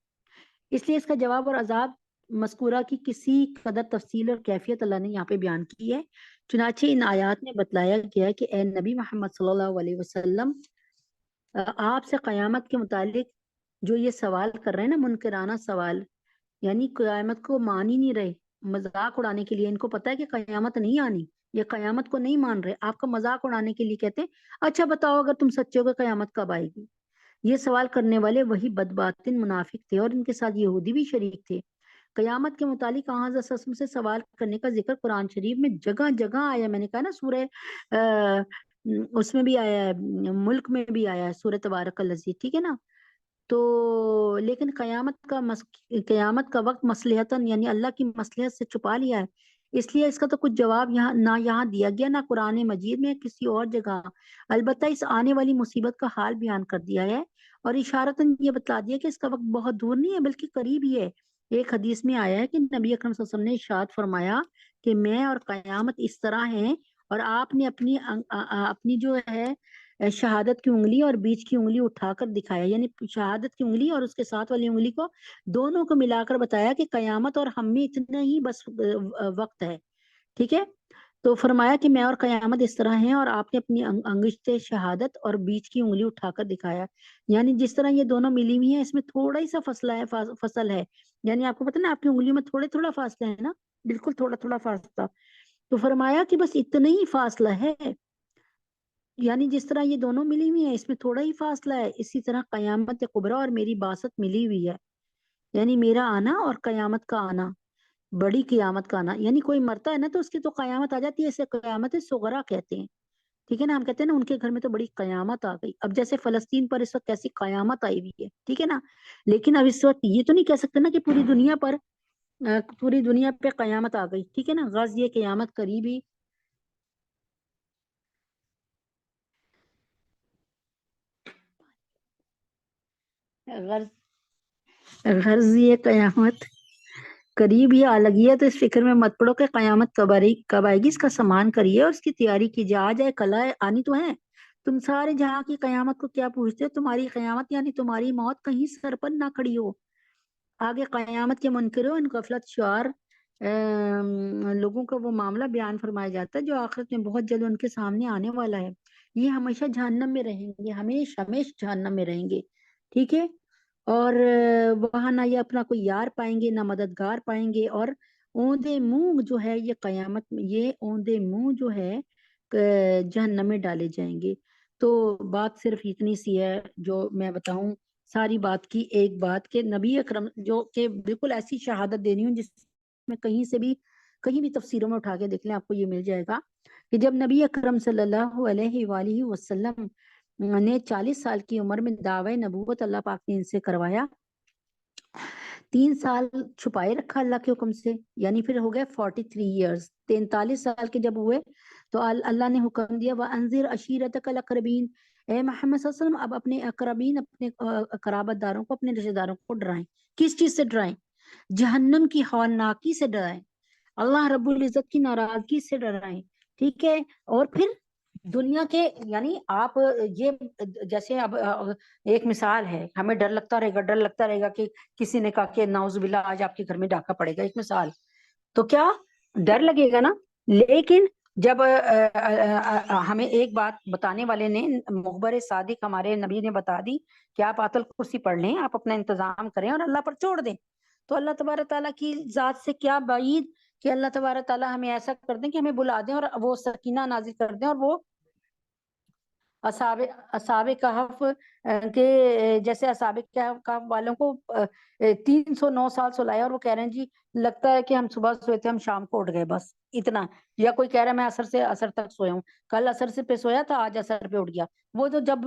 A: اس لیے اس کا جواب اور عذاب مذکورہ کی کسی قدر تفصیل اور کیفیت اللہ نے یہاں پہ بیان کی ہے، چنانچہ ان آیات میں بتلایا گیا ہے کہ اے نبی محمد صلی اللہ علیہ وسلم، آپ سے قیامت کے متعلق جو یہ سوال کر رہے ہیں نا، منکرانہ سوال، یعنی قیامت کو مان ہی نہیں رہے، مذاق اڑانے کے لیے، ان کو پتا ہے کہ قیامت نہیں آنی، یہ قیامت کو نہیں مان رہے، آپ کا مذاق اڑانے کے لیے کہتے ہیں اچھا بتاؤ اگر تم سچے ہو کہ قیامت کب آئے گی۔ یہ سوال کرنے والے وہی بدباطن منافق تھے اور ان کے ساتھ یہودی بھی شریک تھے۔ قیامت کے متعلق آن سے سوال کرنے کا ذکر قرآن شریف میں جگہ جگہ آیا، میں نے کہا نا سورہ اس میں بھی آیا ہے، ملک میں بھی آیا ہے، سورہ تبارک الذی، ٹھیک ہے نا؟ تو لیکن قیامت کا وقت مصلحتاً یعنی اللہ کی مصلحت سے چھپا لیا ہے، اس لیے اس کا تو کچھ جواب یہاں دیا گیا نہ قرآن مجید میں کسی اور جگہ، البتہ اس آنے والی مصیبت کا حال بیان کر دیا ہے اور اشارتاً یہ بتلا دیا کہ اس کا وقت بہت دور نہیں ہے بلکہ قریب ہی ہے۔ ایک حدیث میں آیا ہے کہ نبی اکرم صلی اللہ علیہ وسلم نے ارشاد فرمایا کہ میں اور قیامت اس طرح ہیں، اور آپ نے اپنی جو ہے شہادت کی انگلی اور بیچ کی انگلی اٹھا کر دکھایا، یعنی شہادت کی انگلی اور اس کے ساتھ والی انگلی کو دونوں کو ملا کر بتایا کہ قیامت اور ہم میں اتنا ہی بس وقت ہے، ٹھیک ہے۔ تو فرمایا کہ میں اور قیامت اس طرح ہیں، اور آپ نے اپنی انگشت شہادت اور بیچ کی انگلی اٹھا کر دکھایا، یعنی جس طرح یہ دونوں ملی ہوئی ہیں اس میں تھوڑا ہی سا فصل ہے، یعنی آپ کو پتہ نا آپ کی انگلیوں میں تھوڑا فاصلہ ہے نا، بالکل تھوڑا فاصلہ۔ تو فرمایا کہ بس اتنا ہی فاصلہ ہے، یعنی جس طرح یہ دونوں ملی ہوئی ہیں اس میں تھوڑا ہی فاصلہ ہے، اسی طرح قیامت کبریٰ اور میری باسط ملی ہوئی ہے، یعنی میرا آنا اور قیامت کا آنا، بڑی قیامت کا آنا، یعنی کوئی مرتا ہے نا تو اس کی تو قیامت آ جاتی ہے، اسے قیامت صغریٰ کہتے ہیں، ٹھیک ہے نا۔ ہم کہتے ہیں نا ان کے گھر میں تو بڑی قیامت آ گئی، اب جیسے فلسطین پر اس وقت کیسی قیامت آئی ہوئی ہے، ٹھیک ہے نا، لیکن اب اس وقت یہ تو نہیں کہہ سکتے نا کہ پوری دنیا پہ قیامت آ گئی، ٹھیک ہے نا، غز یہ قیامت قریبی غرض یہ قیامت قریب ہی آ لگی ہے، تو اس فکر میں مت پڑو کہ قیامت کب آئے گی، اس کا سامان کریے اور اس کی تیاری کیجیے، آ جائے کل آئے، آنی تو ہے۔ تم سارے جہاں کی قیامت کو کیا پوچھتے ہو، تمہاری قیامت یعنی تمہاری موت کہیں سر پر نہ کھڑی ہو۔ آگے قیامت کے منکروں ان غفلت شعار لوگوں کا وہ معاملہ بیان فرمایا جاتا ہے جو آخرت میں بہت جلد ان کے سامنے آنے والا ہے۔ یہ ہمیشہ جہنم میں رہیں گے، ہمیشہ جہنم میں رہیں گے، ٹھیک ہے، اور وہاں نہ یہ اپنا کوئی یار پائیں گے نہ مددگار پائیں گے، اور اوندے منہ جو ہے یہ قیامت میں، یہ اوندے منہ جو ہے جہنم میں ڈالے جائیں گے۔ تو بات صرف اتنی سی ہے جو میں بتاؤں، ساری بات کی ایک بات کہ نبی اکرم جو کہ بالکل ایسی شہادت دینی ہوں جس میں کہیں بھی تفسیروں میں اٹھا کے دیکھ لیں آپ کو یہ مل جائے گا کہ جب نبی اکرم صلی اللہ علیہ وآلہ وسلم نے 40 سال کی عمر میں دعوی نبوت اللہ پاک نے ان سے کروایا، 3 سال چھپائے رکھا اللہ کے حکم سے، یعنی پھر ہو گئے 43 ایئرز، 43 سال کے جب ہوئے تو اللہ نے حکم دیا وَأَنذِرْ عَشِيرَتَكَ الْأَقْرَبِينَ، اے محمد صلی اللہ علیہ وسلم اب اپنے اقربین، اپنے قرابت داروں کو، اپنے رشتہ داروں کو ڈرائیں۔ کس چیز سے ڈرائیں؟ جہنم کی ہولناکی سے ڈرائیں، اللہ رب العزت کی ناراضگی سے ڈرائیں، ٹھیک ہے۔ اور پھر دنیا کے، یعنی آپ یہ جیسے اب ایک مثال ہے، ہمیں ڈر لگتا رہے گا کہ کسی نے کہا کہ نعوذ باللہ آج آپ کے گھر میں ڈاکہ پڑے گا، ایک مثال، تو کیا ڈر لگے گا نا، لیکن جب ہمیں ایک بات بتانے والے نے، مخبر صادق ہمارے نبی نے بتا دی کہ آپ آیت الکرسی پڑھ لیں، آپ اپنا انتظام کریں اور اللہ پر چھوڑ دیں، تو اللہ تبارک تعالیٰ کی ذات سے کیا بعید کہ اللہ تبارک تعالیٰ ہمیں ایسا کر دیں کہ ہمیں بلا دیں اور وہ سکینہ نازل کر دیں، اور وہ اصحاب کہف کے جیسے اصحاب کہف والوں کو 309 سال سلایا، اور وہ کہہ رہے ہیں جی لگتا ہے کہ ہم صبح سوئے تھے ہم شام کو اٹھ گئے، بس اتنا، یا کوئی کہہ رہا ہے میں عصر سے عصر تک سویا ہوں، کل عصر سے پہ سویا تھا آج عصر پہ اٹھ گیا۔ وہ تو جب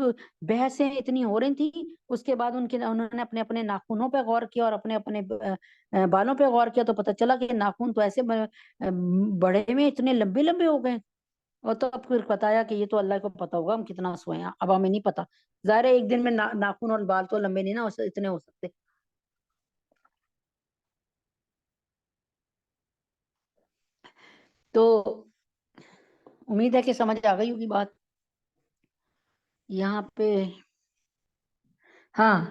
A: بحثیں اتنی ہو رہی تھی اس کے بعد انہوں نے اپنے اپنے ناخنوں پہ غور کیا اور اپنے اپنے بالوں پہ غور کیا، تو پتہ چلا کہ ناخن تو ایسے بڑے میں اتنے لمبے لمبے ہو گئے، اور تو اب پھر بتایا کہ یہ تو اللہ کو پتا ہوگا ہم کتنا سوئے ہیں، اب ہمیں نہیں پتا، ظاہر ہے ایک دن میں ناخن اور بال تو لمبے نہیں نا اتنے ہو سکتے۔ تو امید ہے کہ سمجھ آ گئی ہوگی بات یہاں پہ۔ ہاں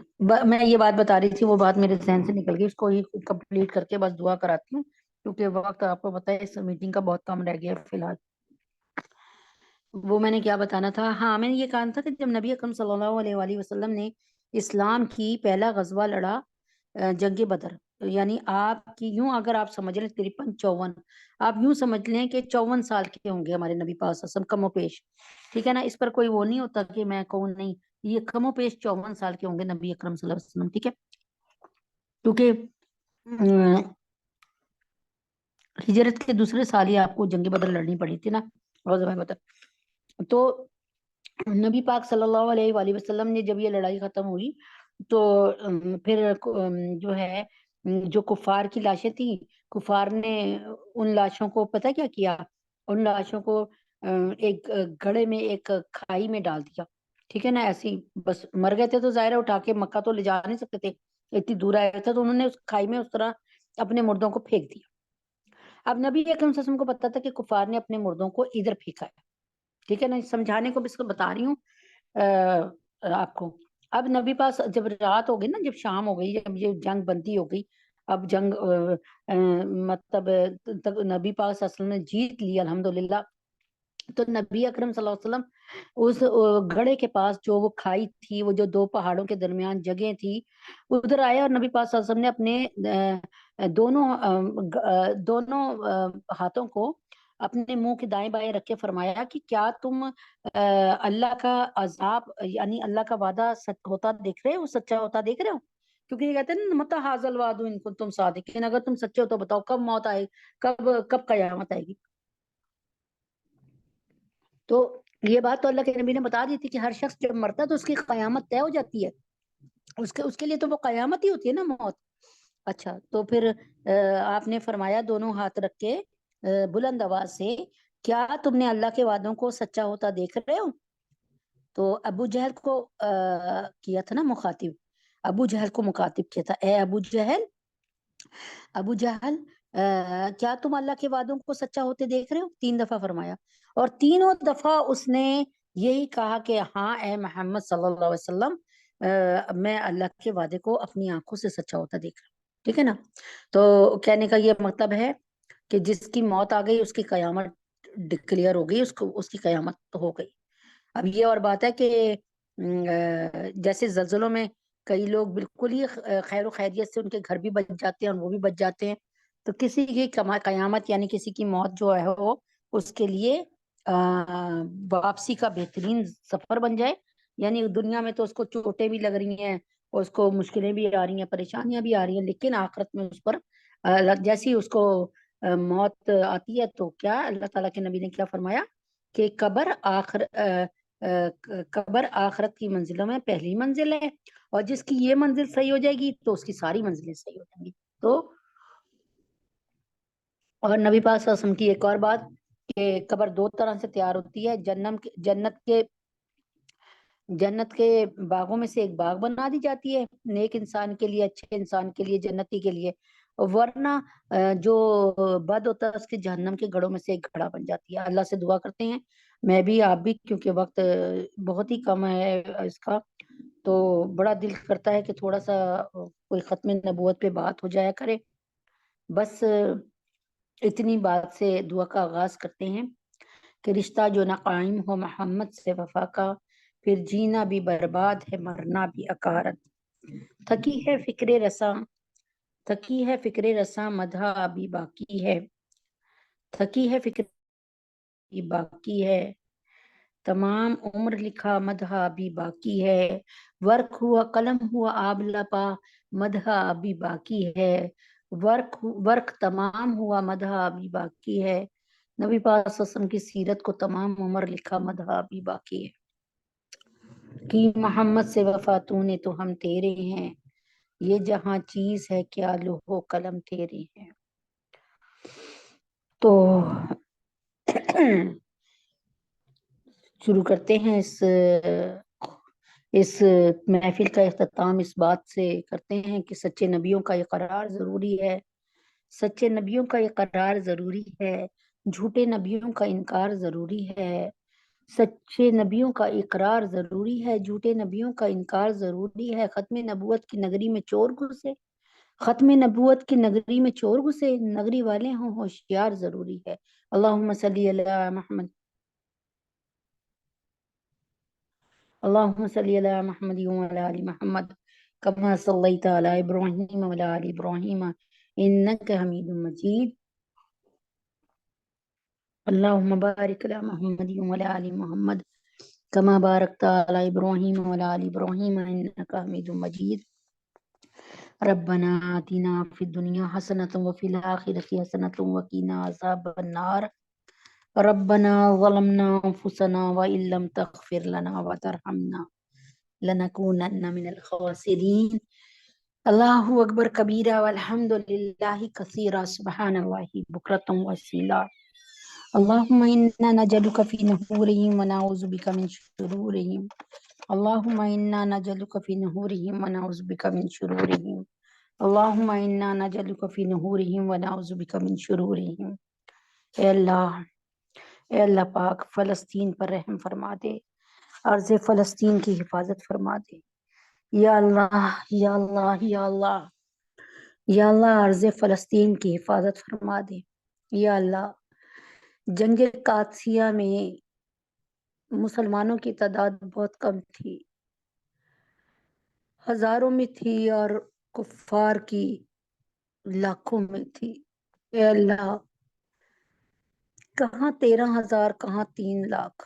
A: میں یہ بات بتا رہی تھی، وہ بات میرے ذہن سے نکل گئی، اس کو ہی کمپلیٹ کر کے بس دعا کراتی ہوں، کیونکہ وقت آپ کو پتا ہے اس میٹنگ کا بہت کم رہ گیا فی الحال۔ وہ میں نے کیا بتانا تھا، ہاں میں نے یہ کہا تھا کہ جب نبی اکرم صلی اللہ علیہ وآلہ وسلم نے اسلام کی پہلا غزوہ لڑا، جنگ بدر، یعنی آپ کی یوں اگر آپ سمجھ لیں 53-54، آپ یوں سمجھ لیں کہ 54 سال کے ہوں گے ہمارے نبی پاک صلی اللہ علیہ وسلم، کم و بیش، ٹھیک ہے نا، اس پر کوئی وہ نہیں ہوتا کہ میں کہوں نہیں، یہ کم و بیش 54 سال کے ہوں گے نبی اکرم صلی اللہ علیہ وسلم، ٹھیک ہے، کیونکہ ہجرت کے دوسرے سال ہی آپ کو جنگ بدر لڑنی پڑی تھی نا، غزوہ بدر۔ تو نبی پاک صلی اللہ علیہ وآلہ وسلم نے جب یہ لڑائی ختم ہوئی تو پھر جو ہے جو کفار کی لاشیں تھیں، کفار نے ان لاشوں کو پتہ کیا، ان لاشوں کو ایک گڑھے میں، ایک کھائی میں ڈال دیا، ٹھیک ہے نا، ایسی بس مر گئے تھے تو ظاہر ہے اٹھا کے مکہ تو لے جا نہیں سکتے تھے، اتنی دور آئے تھے، تو انہوں نے اس کھائی میں اس طرح اپنے مردوں کو پھینک دیا۔ اب نبی اکرم صلی اللہ علیہ وسلم کو پتا تھا کہ کفار نے اپنے مردوں کو ادھر پھینکا ہے، ٹھیک ہے نا، سمجھانے کو بھی اس کو بتا رہی ہوں آپ کو۔ اب نبی پاس جب رات ہو گئی نا، جب شام ہو گئی، جب یہ جنگ بندی ہو گئی، اب جنگ مطلب نبی پاک صلی اللہ علیہ وسلم نے جیت لی الحمدللہ، تو نبی اکرم صلی اللہ علیہ وسلم اس گڑھے کے پاس جو وہ کھائی تھی، وہ جو دو پہاڑوں کے درمیان جگہ تھی، ادھر آئے اور نبی پاک صلی اللہ علیہ وسلم نے اپنے دونوں ہاتھوں کو اپنے منہ کے دائیں بائیں رکھ کے فرمایا کہ کیا تم اللہ کا عذاب یعنی اللہ کا وعدہ ہوتا دیکھ رہے ہو، سچا ہوتا دیکھ رہے ہو؟ کیونکہ یہ کہتے ہیں نا متی ھذا الوعد ان کنتم صادقین، اگر تم سچے ہو تو بتاؤ کب موت آئے، کب قیامت آئے گی۔ تو یہ بات تو اللہ کے نبی نے بتا دی تھی کہ ہر شخص جب مرتا ہے تو اس کی قیامت طے ہو جاتی ہے، اس کے لیے تو وہ قیامت ہی ہوتی ہے نا موت۔ اچھا، تو پھر آپ نے فرمایا دونوں ہاتھ رکھ کے بلند آواز سے، کیا تم نے اللہ کے وعدوں کو سچا ہوتا دیکھ رہے ہو؟ تو ابو جہل کو کیا تھا نا مخاطب، ابو جہل کو مخاطب کیا تھا، اے ابو جہل، ابو جہل کیا تم اللہ کے وعدوں کو سچا ہوتے دیکھ رہے ہو؟ 3 دفعہ فرمایا، اور تینوں دفعہ اس نے یہی کہا کہ ہاں اے محمد صلی اللہ علیہ وسلم، میں اللہ کے وعدے کو اپنی آنکھوں سے سچا ہوتا دیکھ رہا ہوں، ٹھیک ہے نا۔ تو کہنے کا یہ مطلب ہے کہ جس کی موت آ گئی اس کی قیامت ڈکلیئر ہو گئی، اس کی قیامت ہو گئی۔ اب یہ اور بات ہے کہ جیسے زلزلوں میں کئی لوگ بالکل ہی خیر و خیریت سے ان کے گھر بھی بچ جاتے ہیں اور وہ بھی بچ جاتے ہیں، تو کسی کی قیامت یعنی کسی کی موت جو ہے وہ اس کے لیے واپسی کا بہترین سفر بن جائے، یعنی دنیا میں تو اس کو چوٹیں بھی لگ رہی ہیں اور اس کو مشکلیں بھی آ رہی ہیں، پریشانیاں بھی آ رہی ہیں، لیکن آخرت میں اس پر جیسی اس کو موت آتی ہے تو کیا اللہ تعالیٰ کے نبی نے کیا فرمایا کہ قبر آخرت کی منزلوں میں پہلی منزل ہے، اور جس کی یہ منزل صحیح ہو جائے گی تو اس کی ساری منزلیں صحیح ہو جائیں گی۔ تو اور نبی پاک صلی اللہ علیہ وسلم کی ایک اور بات کہ قبر 2 طرح سے تیار ہوتی ہے، جنت کے باغوں میں سے ایک باغ بنا دی جاتی ہے نیک انسان کے لیے، اچھے انسان کے لیے، جنتی کے لیے، ورنہ جو بد ہوتا ہے اس کے جہنم کے گڑھوں میں سے ایک گڑھا بن جاتی ہے۔ اللہ سے دعا کرتے ہیں، میں بھی آپ بھی، کیونکہ وقت بہت ہی کم ہے اس کا، تو بڑا دل کرتا ہے کہ تھوڑا سا کوئی ختم نبوت پہ بات ہو جایا کرے۔ بس اتنی بات سے دعا کا آغاز کرتے ہیں کہ رشتہ جو نہ قائم ہو محمد سے وفا کا، پھر جینا بھی برباد ہے مرنا بھی عقارت۔ تھکی ہے فکر رساں مدح ابھی باقی ہے، تھکی ہے فکر باقی ہے، تمام عمر لکھا مدح ابھی باقی ہے، ورق ہوا قلم ہوا آب لپا مدح ابھی باقی ہے، ورق تمام ہوا مدح ابھی باقی ہے، نبی پاک صلی اللہ علیہ وسلم کی سیرت کو تمام عمر لکھا مدح ابھی باقی ہے، کہ محمد سے وفا تو نے تو ہم تیرے ہیں، یہ جہاں چیز ہے کیا لوح و قلم تیرے ہیں۔ تو شروع کرتے ہیں اس محفل کا اختتام اس بات سے کرتے ہیں کہ سچے نبیوں کا اقرار ضروری ہے، سچے نبیوں کا اقرار ضروری ہے، جھوٹے نبیوں کا انکار ضروری ہے، سچے نبیوں کا اقرار ضروری ہے، جھوٹے نبیوں کا انکار ضروری ہے، ختم نبوت کی نگری میں چور گھسے، ختم نبوت کی نگری میں چور گھسے، نگری والے ہوں ہوشیار ضروری ہے۔ اللہم صلی علی محمد، اللہم صلی علی محمد وعلی آل محمد کما صلیت علی ابراہیم وعلی آل ابراہیم انک حمید مجید، اللہم بارک علی محمد وعلی آل محمد کما بارکت علی ابراہیم وعلی آل ابراہیم انک حمید مجید، ربنا آتنا فی الدنیا حسنۃ وفی الآخرۃ حسنۃ وقنا عذاب النار، ربنا ظلمنا انفسنا وان لم تغفر لنا وترحمنا لنکونن من الخاسرین۔ اللہ اکبر کبیرہ والحمد للہ کثیرہ سبحان اللہ بکرۃ واسیلا۔ اللہم انا نجعلک فی نحورہم ونعوذ بک من شرورہم اللهم إنا نجعلك في نحورهم ونعوذ بك من شرورهم اللهم إنا نجعلك في نحورهم ونعوذ بك من شرورهم۔ اے اللہ پاک فلسطین پر رحم فرما دے، عرض فلسطین کی حفاظت فرما دے۔ یا اللہ یا اللہ یا اللہ یا اللہ، عرض فلسطین کی حفاظت فرما دے۔ یا اللہ، جنگ قادسیہ میں مسلمانوں کی تعداد بہت کم تھی، ہزاروں میں تھی، اور کفار کی لاکھوں میں تھی۔ اے اللہ، کہاں 13,000، کہاں 3 لاکھ۔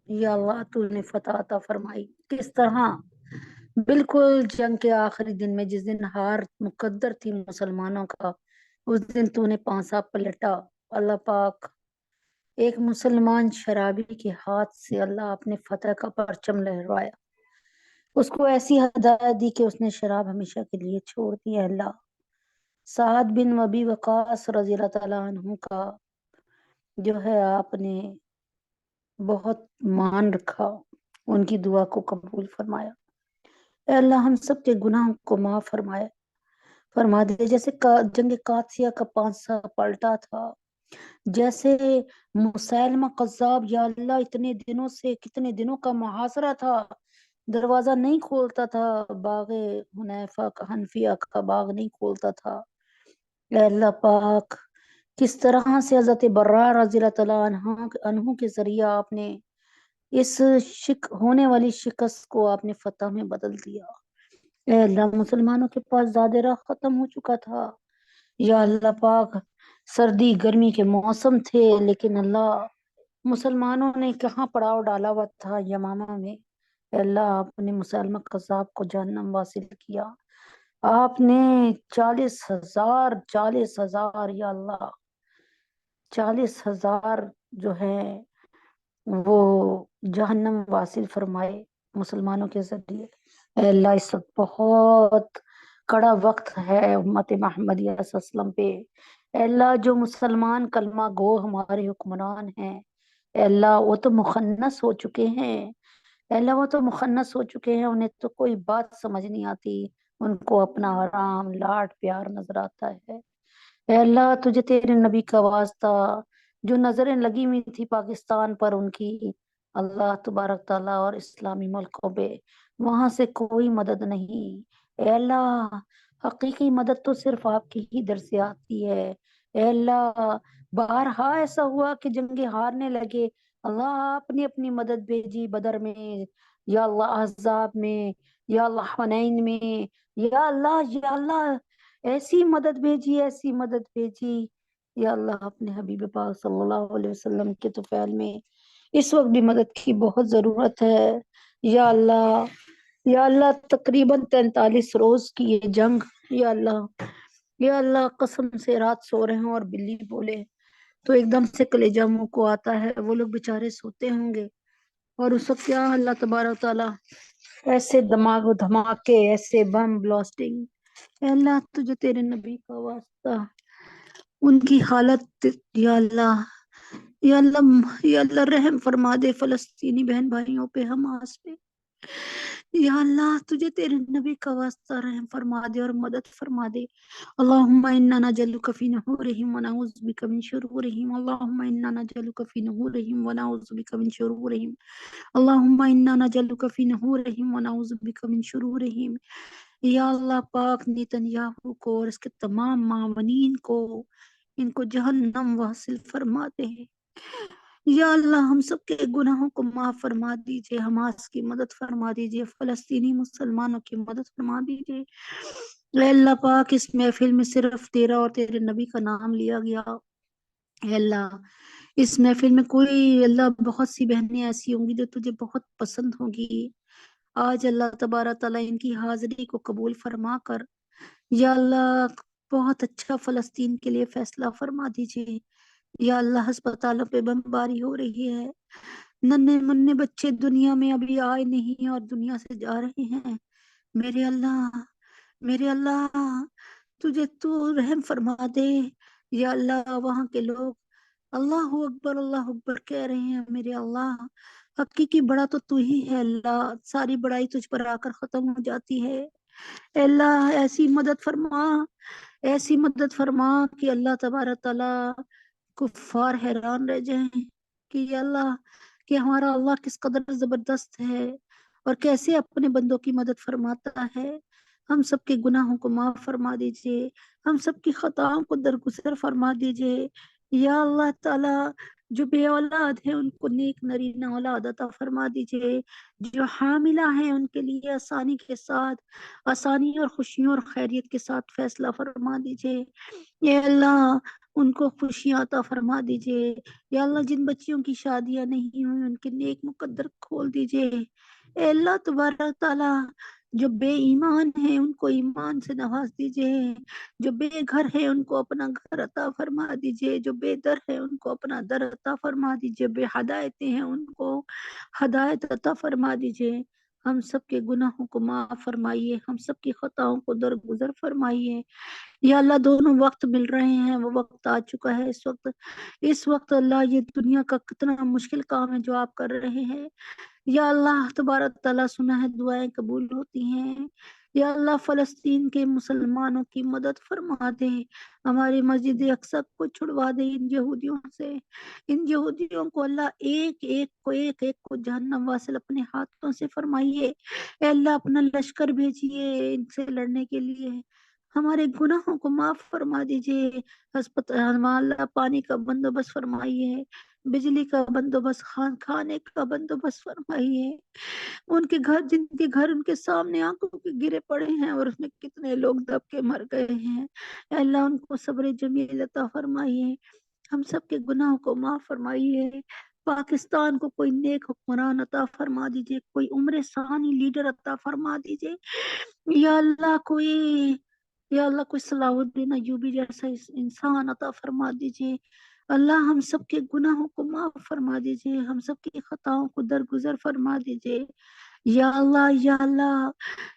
A: یا اللہ، تو نے فتح عطا فرمائی۔ کس طرح بالکل جنگ کے آخری دن میں، جس دن ہار مقدر تھی مسلمانوں کا، اس دن تو نے پانسا پلٹا۔ اللہ پاک، ایک مسلمان شرابی کے ہاتھ سے اللہ اپنے فتح کا پرچم لہرایا، اس کو ایسی ہدایت دی کہ اس نے شراب ہمیشہ کے لیے چھوڑ دیا۔ اللہ، سعد بن ابی وقاص رضی اللہ تعالیٰ عنہ کا جو ہے آپ نے بہت مان رکھا، ان کی دعا کو قبول فرمایا۔ اے اللہ، ہم سب کے گناہوں کو معاف فرما دے۔ جیسے جنگ قادسیہ کا پانسا پلٹا تھا، جیسے مسیلمہ قذاب یا اللہ اتنے دنوں سے، کتنے دنوں کا محاصرہ تھا، دروازہ نہیں کھولتا تھا، باغ حنیفہ کا، حنفیہ کا باغ نہیں کھولتا تھا۔ اے اللہ پاک، کس طرح سے حضرت برار رضی اللہ تعالیٰ عنہ کے ذریعہ آپ نے اس ہونے والی شکست کو آپ نے فتح میں بدل دیا۔ اے اللہ، مسلمانوں کے پاس زیادہ راہ ختم ہو چکا تھا۔ یا اللہ پاک، سردی گرمی کے موسم تھے، لیکن اللہ مسلمانوں نے کہاں پڑاؤ ڈالا ہوا تھا، یمامہ میں۔ اے اللہ، آپ نے مسلمہ قذاب کو جہنم واصل کیا۔ آپ نے 40,000 یا اللہ 40,000 جو ہے وہ جہنم واصل فرمائے مسلمانوں کے ذریعے۔ اے اللہ، اس وقت بہت کڑا وقت ہے امت محمدیہ صلی اللہ علیہ وسلم پہ۔ اے اللہ، جو مسلمان کلمہ گو ہمارے حکمران ہیں، اے اللہ وہ تو مخنث ہو چکے ہیں۔ اے اللہ، وہ تو مخنث ہو چکے ہیں، انہیں تو کوئی بات سمجھ نہیں آتی، ان کو اپنا آرام لاڈ پیار نظر آتا ہے۔ اے اللہ، تجھے تیرے نبی کا واسطہ، جو نظریں لگی ہوئی تھی پاکستان پر ان کی، اللہ تبارک تعالیٰ، اور اسلامی ملکوں پہ، وہاں سے کوئی مدد نہیں۔ اے اللہ، حقیقی مدد تو صرف آپ کی ہی در سے آتی ہے۔ اے اللہ، بارہا ایسا ہوا کہ جنگیں ہارنے لگے، اللہ آپ نے اپنی مدد بھیجی بدر میں، یا اللہ احزاب میں، یا اللہ حنین میں، یا اللہ ایسی مدد بھیجی، ایسی مدد بھیجی۔ یا اللہ، اپنے حبیب پاک صلی اللہ علیہ وسلم کے طفیل میں اس وقت بھی مدد کی بہت ضرورت ہے۔ یا اللہ، یا اللہ، تقریباً 43 روز کی یہ جنگ، یا اللہ، یا اللہ، قسم سے رات سو رہے ہوں اور بلی بولے تو ایک دم سے کلیجہ منہ کو آتا ہے، وہ لوگ بےچارے سوتے ہوں گے، اور اس وقت کیا اللہ تبارک تعالیٰ ایسے دماغ و دھماکے، ایسے بم بلاسٹنگ۔ اے اللہ، تجھے تیرے نبی کا واسطہ، ان کی حالت، یا اللہ، یا اللہ، یا اللہ رحم فرما دے فلسطینی بہن بھائیوں پہ، حماس پہ۔ یا اللہ، تجھے تیرے نبی کا واسطہ رحم فرما دے اور مدد فرما دے۔ اللہم انا نجعلک فی نحورہم ونعوذ بک من شرورہم، اللہم انا نجعلک فی نحورہم ونعوذ بک من شرورہم، اللہم انا نجعلک فی نحورہم ونعوذ بک من شرورہم۔ یا اللہ پاک، نیتنیاہو کو اور اس کے تمام معاونین کو، ان کو جہنم واصل فرما دے۔ یا اللہ، ہم سب کے گناہوں کو معاف فرما دیجئے، حماس کی مدد فرما دیجئے، فلسطینی مسلمانوں کی مدد فرما دیجئے۔ اے اللہ پاک، اس محفل میں صرف تیرا اور تیرے نبی کا نام لیا گیا۔ اے اللہ، اس محفل میں کوئی، اللہ، بہت سی بہنیں ایسی ہوں گی جو تجھے بہت پسند ہوں گی۔ آج اللہ تبارک تعالیٰ ان کی حاضری کو قبول فرما کر، یا اللہ، بہت اچھا فلسطین کے لیے فیصلہ فرما دیجئے۔ یا اللہ، ہسپتالوں پہ بمباری ہو رہی ہے، ننھے منھے بچے دنیا میں ابھی آئے نہیں اور دنیا سے جا رہے ہیں۔ میرے اللہ، میرے اللہ، تجھے تو رحم فرما دے۔ یا اللہ، وہاں کے لوگ اللہ اکبر کہہ رہے ہیں، میرے اللہ، حقیقی بڑا تو تو ہی ہے اللہ، ساری بڑائی تجھ پر آ کر ختم ہو جاتی ہے۔ اے اللہ ایسی مدد فرما، ایسی مدد فرما کہ اللہ تبارک تعالیٰ کفار حیران رہ جائیں کہ یا اللہ کہ ہمارا اللہ کس قدر زبردست ہے اور کیسے اپنے بندوں کی مدد فرماتا ہے۔ ہم سب کے گناہوں کو معاف فرما دیجئے، ہم سب کی خطاؤں کو درگزر فرما دیجئے یا اللہ تعالی۔ جو بے اولاد ہیں ان کو نیک نرینہ اولاد عطا فرما دیجئے، جو حاملہ ہیں ان کے لیے آسانی کے ساتھ، آسانی اور خوشیوں اور خیریت کے ساتھ فیصلہ فرما دیجئے یا اللہ، ان کو خوشیاں عطا فرما دیجئے یا اللہ۔ جن بچیوں کی شادیاں نہیں ہوئی ان کے نیک مقدر کھول دیجئے اے اللہ تبارک تعالی۔ جو بے ایمان ہیں ان کو ایمان سے نواز دیجئے، جو بے گھر ہے ان کو اپنا گھر عطا فرما دیجئے، جو بے در ہے ان کو اپنا در عطا فرما دیجئے، بے ہدایتیں ہیں ان کو ہدایت عطا فرما دیجئے۔ ہم سب کے گناہوں کو معاف فرمائیے، ہم سب کی خطاؤں کو درگزر فرمائیے یا اللہ۔ دونوں وقت مل رہے ہیں، وہ وقت آ چکا ہے اس وقت اللہ یہ دنیا کا کتنا مشکل کام ہے جو آپ کر رہے ہیں یا اللہ تبارک تعالیٰ۔ سنا ہے دعائیں قبول ہوتی ہیں یا اللہ۔ فلسطین کے مسلمانوں کی مدد فرما دے، ہماری مسجد اقصی کو چھڑوا دے ان یہودیوں سے، ان یہودیوں کو اللہ ایک ایک کو جہنم واصل اپنے ہاتھوں سے فرمائیے اے اللہ۔ اپنا لشکر بھیجیے ان سے لڑنے کے لیے، ہمارے گناہوں کو معاف فرما دیجئے۔ ہسپتال اللہ پانی کا بندوبست فرمائیے، بجلی کا بندوبست، کھانے کا بندوبست فرمائیے۔ ان کے گھر، جن کے گھر ان کے سامنے آنکھوں کے گرے پڑے ہیں اور اس میں کتنے لوگ دب کے مر گئے ہیں اے اللہ، ان کو صبر جمیل عطا فرمائیے، ہم سب کے گناہوں کو معاف فرمائیے۔ پاکستان کو کوئی نیک حکمران عطا فرما دیجئے، کوئی عمر ثانی لیڈر عطا فرما دیجئے یا اللہ۔ یا اللہ کوئی صلاح الدین ایوبی جیسا انسان عطا فرما دیجئے اللہ۔ ہم سب کے گناہوں کو معاف فرما دیجئے، ہم سب کی خطاؤں کو درگزر فرما دیجئے یا اللہ یا اللہ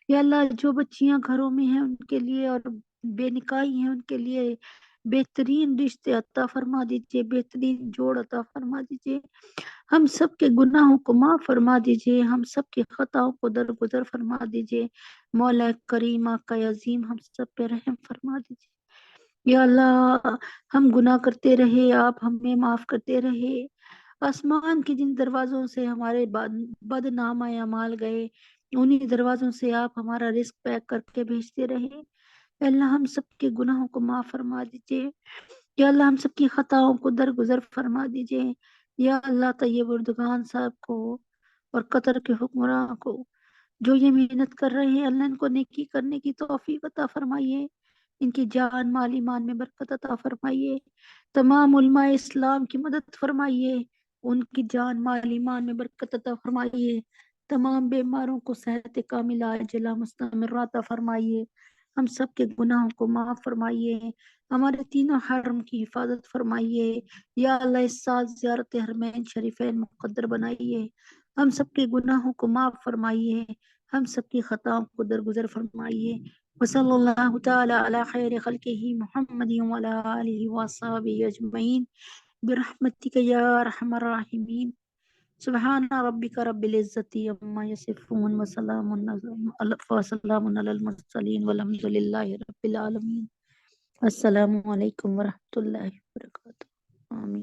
A: یا اللہ۔ جو بچیاں گھروں میں ہیں ان کے لیے اور بے نکاحی ہیں ان کے لیے بہترین رشتے عطا فرما دیجئے، بہترین جوڑ عطا فرما دیجئے۔ ہم سب کے گناہوں کو معاف فرما دیجئے، ہم سب کی خطاؤں کو درگزر فرما دیجئے مولا کریم آقا عظیم، ہم سب پہ رحم فرما دیجئے یا اللہ۔ ہم گناہ کرتے رہے، آپ ہمیں معاف کرتے رہے۔ آسمان کے جن دروازوں سے ہمارے بدنامہ اعمال گئے انہی دروازوں سے آپ ہمارا رزق پیک کر کے بھیجتے رہے اے اللہ۔ ہم سب کے گناہوں کو معاف فرما دیجئے یا اللہ، ہم سب کی خطاؤں کو درگزر فرما دیجئے یا اللہ۔ طیب اردگان صاحب کو اور قطر کے حکمراں کو جو یہ محنت کر رہے ہیں اللہ، ان کو نیکی کرنے کی توفیق عطا فرمائیے، ان کی جان مال ایمان میں برکت عطا فرمائیے۔ تمام علماء اسلام کی مدد فرمائیے، ان کی جان مال ایمان میں برکت عطا فرمائیے۔ تمام بیماروں کو صحت کاملہ عاجلہ مستمرہ عطا فرمائیے، ہم سب کے گناہوں کو معاف فرمائیے، ہمارے تینوں حرم کی حفاظت فرمائیے یا اللہ۔ اس سال زیارت حرمین شریفین مقدر بنائیے، ہم سب کے گناہوں کو معاف فرمائیے، ہم سب کی خطاؤں کو درگزر فرمائیے۔ وصلی اللہ تعالی علی خیر خلقہ محمد وعلی آلہ وصحبہ اجمعین برحمتک یا ارحم الراحمین۔ سبحان ربک رب العزت عما یصفون وسلام علی المرسلین والحمد للہ رب العالمین۔ السلام علیکم ورحمۃ اللہ وبرکاتہ۔ آمین۔